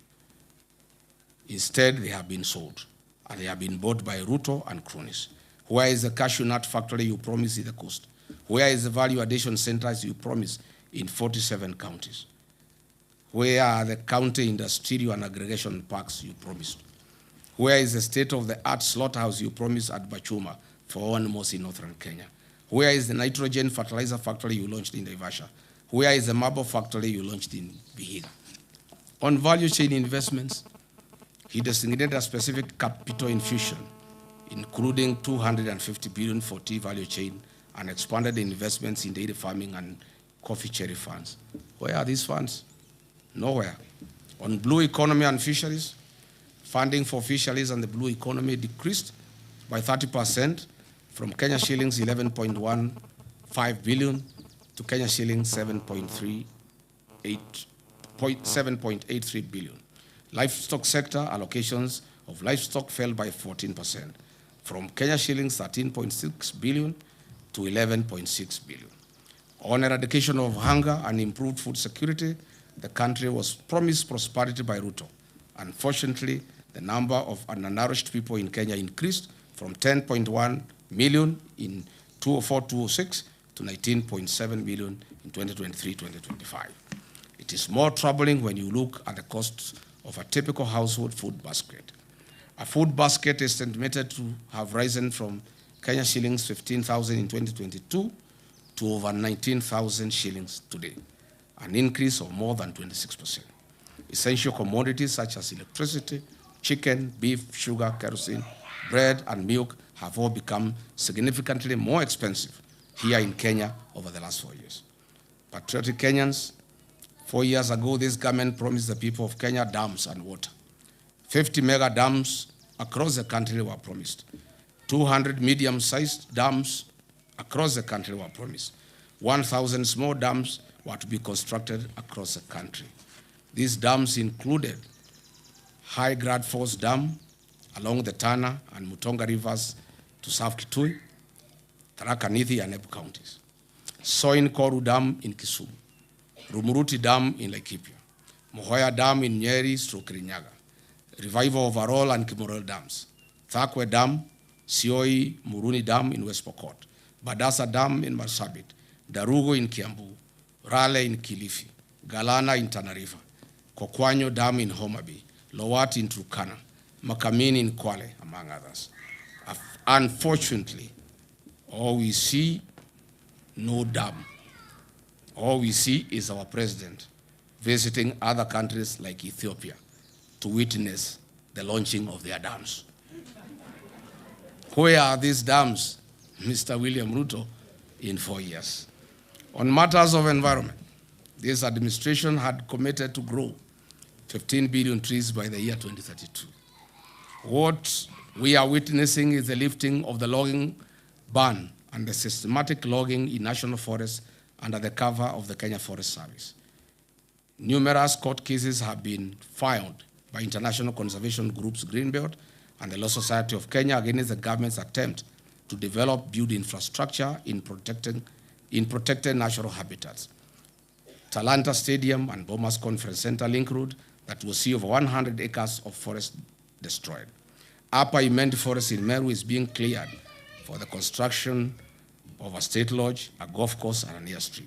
Instead, they have been sold, and they have been bought by Ruto and cronies. Where is the cashew nut factory you promised in the coast? Where is the value addition centers you promised in 47 counties? Where are the county industrial and aggregation parks you promised? Where is the state-of-the-art slaughterhouse you promised at Bachuma for animals in northern Kenya? Where is the nitrogen fertilizer factory you launched in Naivasha? Where is the marble factory you launched in Vihiga? On value chain investments, he designated a specific capital infusion, including 250 billion for tea value chain and expanded the investments in dairy farming and coffee cherry funds. Where are these funds? Nowhere. On blue economy and fisheries, funding for fisheries and the blue economy decreased by 30% from Kenya shillings 11.15 billion to Kenya shillings 7.83 billion. Livestock sector allocations of livestock fell by 14% from Kenya shillings 13.6 billion to 11.6 billion. On eradication of hunger and improved food security, the country was promised prosperity by Ruto. Unfortunately, the number of undernourished people in Kenya increased from 10.1 million in 2004-2006 to 19.7 million in 2023-2025. It is more troubling when you look at the cost of a typical household food basket. A food basket is estimated to have risen from Kenya shillings 15,000 in 2022 to over 19,000 shillings today, an increase of more than 26%. Essential commodities such as electricity, chicken, beef, sugar, kerosene, bread, and milk have all become significantly more expensive here in Kenya over the last 4 years. Patriotic Kenyans, 4 years ago, this government promised the people of Kenya dams and water. 50 mega dams across the country were promised. 200 medium-sized dams across the country were promised. 1,000 small dams were to be constructed across the country. These dams included High Grad Force Dam along the Tana and Mutonga rivers to serve Kitui, Tharaka Nithi, and Embu counties. Soin Koru Dam in Kisumu, Rumuruti Dam in Laikipia, Mohoya Dam in Nyeri / Kirinyaga, Revival of Arol and Kimorel Dams, Thakwe Dam, Sioi Muruni Dam in West Pokot, Badasa Dam in Marsabit, Darugo in Kiambu, Rale in Kilifi, Galana in Tana River, Kokwanyo Dam in Homa Bay, Lowati in Turkana, Makamini in Kwale, among others. Unfortunately, all we see, no dam. All we see is our president visiting other countries like Ethiopia to witness the launching of their dams. Where are these dams, Mr. William Ruto, in 4 years? On matters of environment, this administration had committed to grow 15 billion trees by the year 2032. What we are witnessing is the lifting of the logging ban and the systematic logging in national forests under the cover of the Kenya Forest Service. Numerous court cases have been filed by international conservation groups Greenbelt and the Law Society of Kenya against the government's attempt to develop build infrastructure in protected natural habitats. Talanta Stadium and Bomas Conference Center Link Road that will see over 100 acres of forest destroyed. Upper Imend Forest in Meru is being cleared for the construction of a state lodge, a golf course, and an airstrip,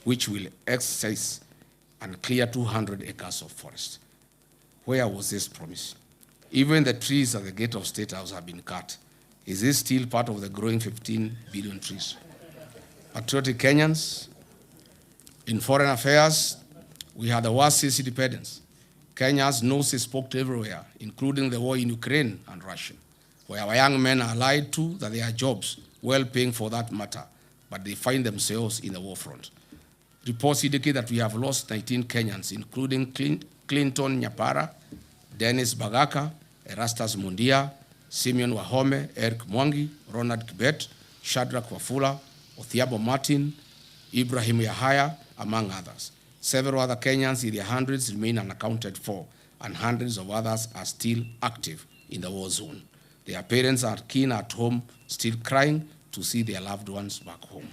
which will exercise and clear 200 acres of forest. Where was this promise? Even the trees at the gate of State House have been cut. Is this still part of the growing 15 billion trees? Patriotic Kenyans, in foreign affairs, we had the worst since independence. Kenya's nose is poked everywhere, including the war in Ukraine and Russia, where our young men are lied to that they are jobs, well-paying for that matter, but they find themselves in the war front. Reports indicate that we have lost 19 Kenyans, including Clinton Nyapara, Dennis Bagaka, Erastus Mundia, Simeon Wahome, Eric Mwangi, Ronald Kibet, Shadrach Wafula, Othiabo Martin, Ibrahim Yahaya, among others. Several other Kenyans in their hundreds remain unaccounted for, and hundreds of others are still active in the war zone. Their parents are keen at home, still crying to see their loved ones back home.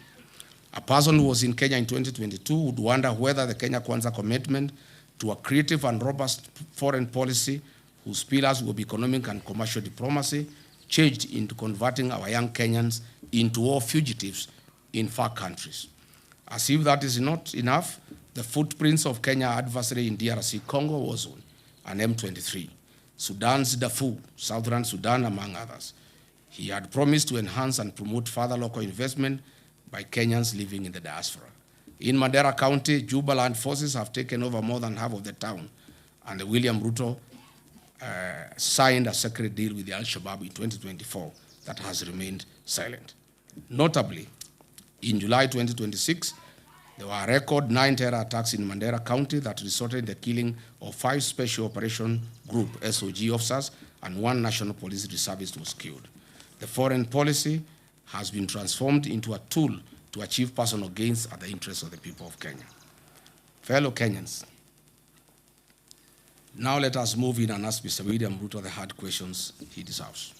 A person who was in Kenya in 2022 would wonder whether the Kenya Kwanza commitment to a creative and robust foreign policy whose pillars will be economic and commercial diplomacy changed into converting our young Kenyans into war fugitives in far countries. As if that is not enough, the footprints of Kenya adversary in DRC Congo war zone and M23, Sudan's Darfur, Southern Sudan, among others. He had promised to enhance and promote further local investment by Kenyans living in the diaspora. In Mandera County, Jubaland forces have taken over more than half of the town, and William Ruto signed a secret deal with the Al-Shabaab in 2024 that has remained silent. Notably, in July 2026, there were a record 9 terror attacks in Mandera County that resulted in the killing of 5 Special Operation Group SOG officers and 1 National Police Reservist was killed. The foreign policy has been transformed into a tool to achieve personal gains at the interests of the people of Kenya. Fellow Kenyans, now let us move in and ask Mr. William Ruto the hard questions he deserves.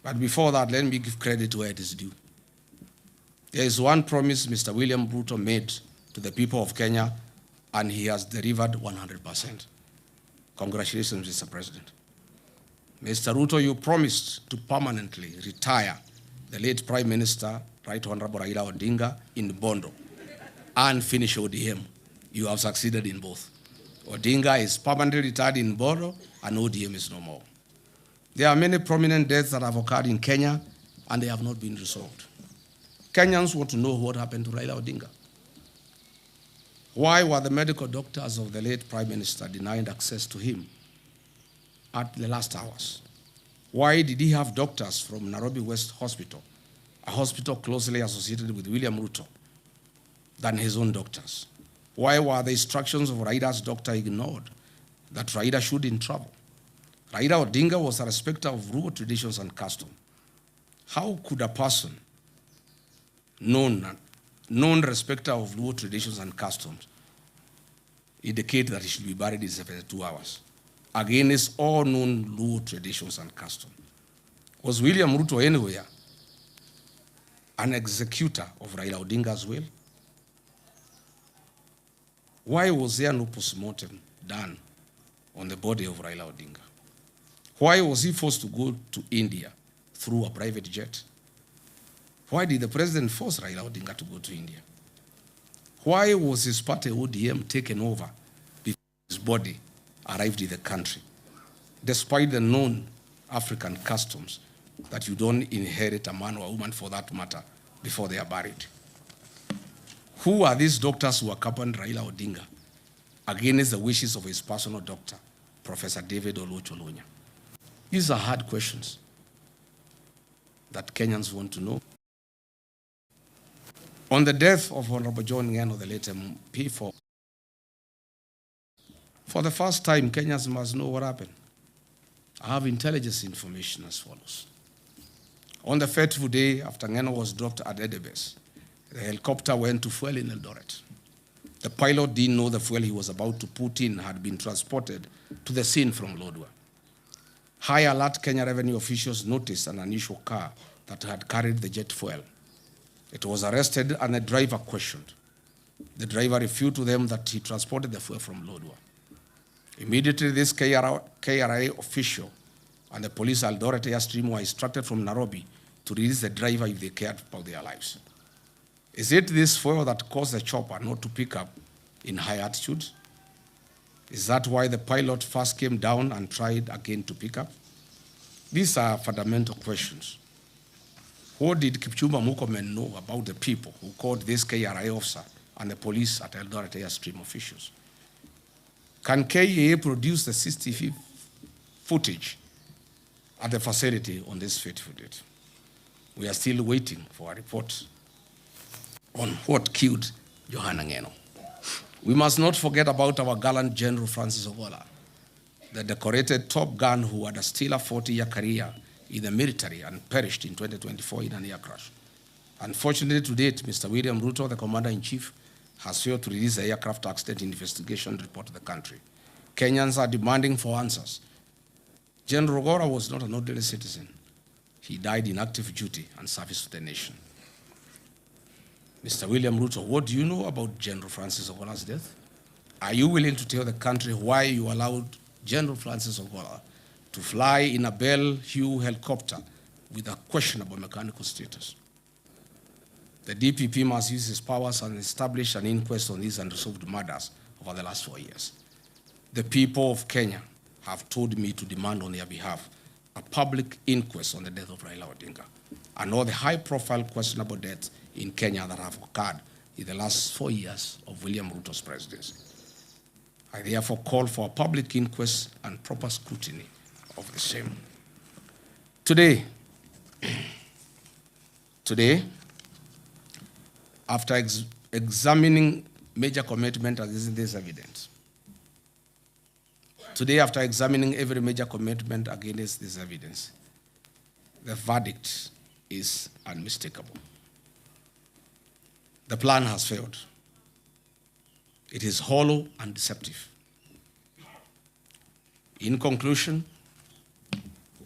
But before that, let me give credit to where it is due. There is one promise Mr. William Ruto made to the people of Kenya, and he has delivered 100%. Congratulations, Mr. President. Mr. Ruto, you promised to permanently retire the late Prime Minister, Right Honorable Raila Odinga, in Bondo and finish ODM. You have succeeded in both. Odinga is permanently retired in Boro, and ODM is no more. There are many prominent deaths that have occurred in Kenya, and they have not been resolved. Kenyans want to know what happened to Raila Odinga. Why were the medical doctors of the late Prime Minister denied access to him at the last hours? Why did he have doctors from Nairobi West Hospital, a hospital closely associated with William Ruto, than his own doctors? Why were the instructions of Raida's doctor ignored that Raida shouldn't travel? Raila Odinga was a respecter of Luo traditions and custom. How could a person, known respecter of Luo traditions and customs, indicate that he should be buried in 72 hours against all known Luo traditions and customs? Was William Ruto anywhere an executor of Raila Odinga's will? Why was there no postmortem done on the body of Raila Odinga? Why was he forced to go to India through a private jet? Why did the president force Raila Odinga to go to India? Why was his party ODM taken over before his body arrived in the country, despite the known African customs that you don't inherit a man or a woman, for that matter, before they are buried? Who are these doctors who accompanied Raila Odinga against the wishes of his personal doctor, Professor David Oluoch-Oluonya? These are hard questions that Kenyans want to know. On the death of Honorable John Ngeno, the late MP, for the first time, Kenyans must know what happened. I have intelligence information as follows. On the fateful day after Ngeno was dropped at Edebes, the helicopter went to fuel in Eldoret. The pilot didn't know the fuel he was about to put in had been transported to the scene from Lodwar. High alert Kenya revenue officials noticed an unusual car that had carried the jet fuel. It was arrested and the driver questioned. The driver refuted to them that he transported the fuel from Lodwar. Immediately, this KRA official and the police Eldoret Airstream were instructed from Nairobi to release the driver if they cared about their lives. Is it this fuel that caused the chopper not to pick up in high altitudes? Is that why the pilot first came down and tried again to pick up? These are fundamental questions. What did Kipchumba Murkomen know about the people who called this KRA officer and the police at Eldoret Airstream officials? Can KEA produce the CCTV footage at the facility on this fateful date? We are still waiting for a report on what killed Johanna Ngeno. We must not forget about our gallant General Francis Ogola, the decorated top gun who had a stellar 40-year career in the military and perished in 2024 in an air crash. Unfortunately, to date, Mr. William Ruto, the Commander-in-Chief, has failed to release the aircraft accident investigation report to the country. Kenyans are demanding for answers. General Ogola was not an ordinary citizen. He died in active duty and service to the nation. Mr. William Ruto, what do you know about General Francis Ogola's death? Are you willing to tell the country why you allowed General Francis Ogola to fly in a Bell Hue helicopter with a questionable mechanical status? The DPP must use its powers and establish an inquest on these unresolved murders over the last 4 years. The people of Kenya have told me to demand on their behalf a public inquest on the death of Raila Odinga and all the high-profile questionable deaths in Kenya that have occurred in the last 4 years of William Ruto's presidency. I therefore call for a public inquest and proper scrutiny of the same. Today, after examining major commitment against this evidence, after examining every major commitment against this evidence, the verdict is unmistakable. The plan has failed. It is hollow and deceptive. In conclusion,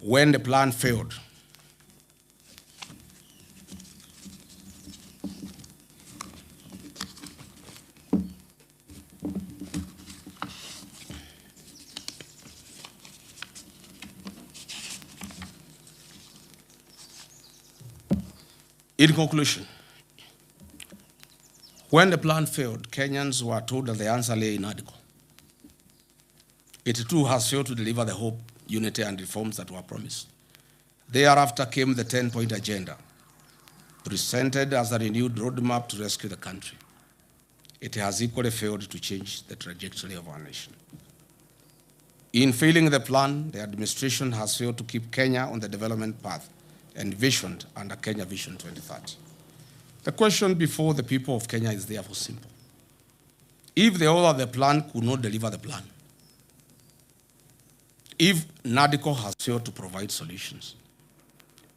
when the plan failed, When the plan failed, Kenyans were told that the answer lay in Nadco. It too has failed to deliver the hope, unity, and reforms that were promised. Thereafter came the 10-point agenda, presented as a renewed roadmap to rescue the country. It has equally failed to change the trajectory of our nation. In failing the plan, the administration has failed to keep Kenya on the development path envisioned under Kenya Vision 2030. The question before the people of Kenya is therefore simple. If the author of the plan could not deliver the plan, if NADCO has failed to provide solutions,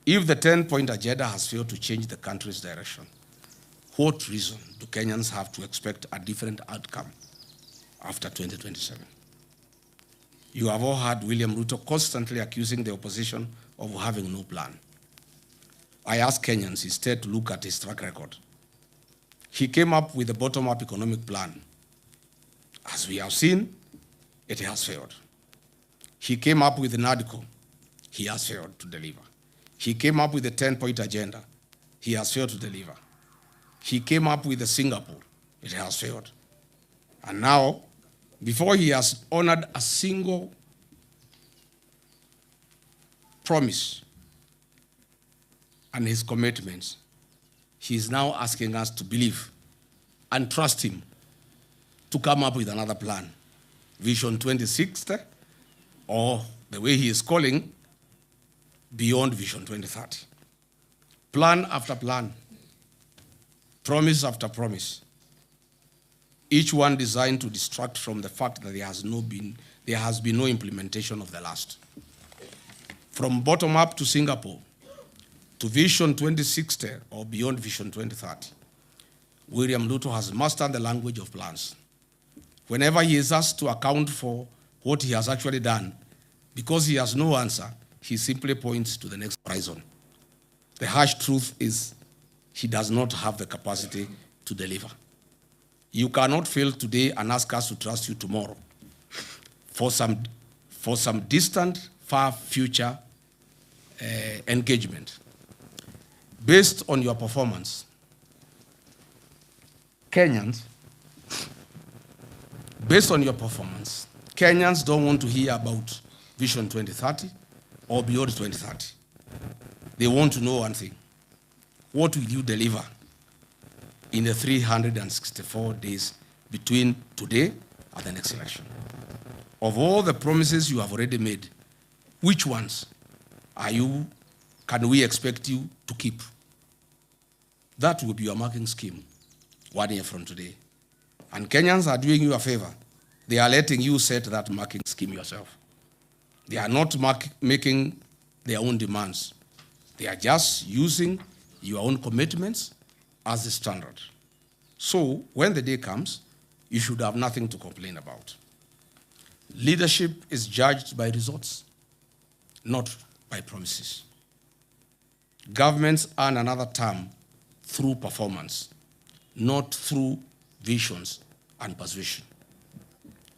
if the 10-point agenda has failed to change the country's direction, what reason do Kenyans have to expect a different outcome after 2027? You have all heard William Ruto constantly accusing the opposition of having no plan. I ask Kenyans instead to look at his track record. He came up with a bottom-up economic plan. As we have seen, it has failed. He came up with the NADCO. He has failed to deliver. He came up with the 10-point agenda. He has failed to deliver. He came up with the Singapore. It has failed. And now, before he has honored a single promise and his commitments, he is now asking us to believe and trust him to come up with another plan, Vision 2060, or the way he is calling, Beyond Vision 2030. Plan after plan, promise after promise, each one designed to distract from the fact that there has been no implementation of the last. From bottom up to Singapore, to Vision 2060 or Beyond Vision 2030, William Ruto has mastered the language of plans. Whenever he is asked to account for what he has actually done, because he has no answer, he simply points to the next horizon. The harsh truth is he does not have the capacity to deliver. You cannot fail today and ask us to trust you tomorrow for some distant, far future engagement. Based on your performance, Kenyans don't want to hear about Vision 2030 or Beyond 2030. They want to know one thing. What will you deliver in the 364 days between today and the next election? Of all the promises you have already made, which ones can we expect you to keep? That will be your marking scheme 1 year from today. And Kenyans are doing you a favor. They are letting you set that marking scheme yourself. They are not making their own demands. They are just using your own commitments as the standard. So when the day comes, you should have nothing to complain about. Leadership is judged by results, not by promises. Governments earn another term through performance, not through visions and persuasion.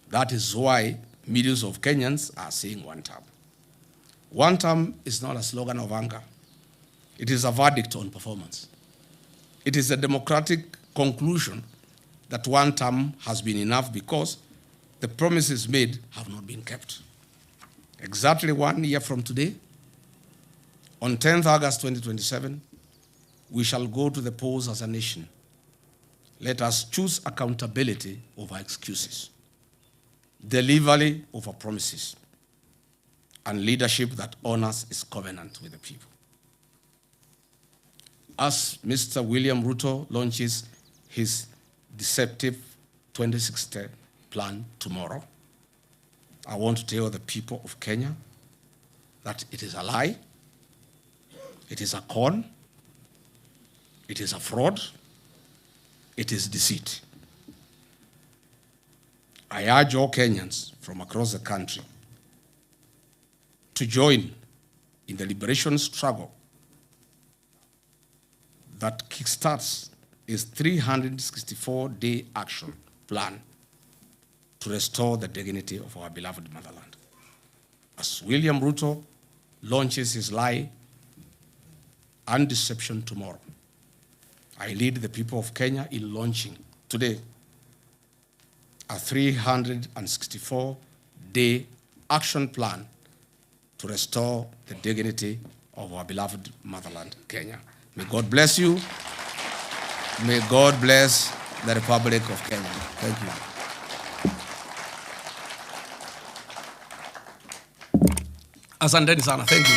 That is why millions of Kenyans are saying one term. One term is not a slogan of anger. It is a verdict on performance. It is a democratic conclusion that one term has been enough because the promises made have not been kept. Exactly 1 year from today, on 10th August 2027, we shall go to the polls as a nation. Let us choose accountability over excuses, delivery over promises, and leadership that honors its covenant with the people. As Mr. William Ruto launches his deceptive 2060 plan tomorrow, I want to tell the people of Kenya that it is a lie, it is a con, it is a fraud, it is deceit. I urge all Kenyans from across the country to join in the liberation struggle that kickstarts his 364-day action plan to restore the dignity of our beloved motherland. As William Ruto launches his lie and deception tomorrow, I lead the people of Kenya in launching today a 364-day action plan to restore the dignity of our beloved motherland, Kenya. May God bless you. May God bless the Republic of Kenya. Thank you. Asanteni sana. Thank you.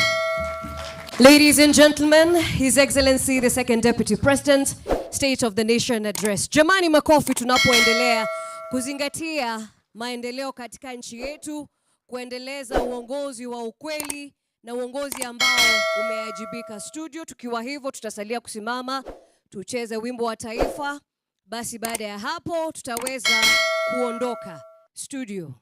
Ladies and gentlemen, His Excellency the Second Deputy President, State of the Nation Address. Jamani, makofi tunapoendelea kuzingatia maendeleo katika nchi yetu, kuendeleza uongozi wa ukweli na uongozi ambao umeajibika. Studio, tukiwa hivyo tutasalia kusimama tucheze wimbo wa taifa. Basi baada ya hapo tutaweza kuondoka studio.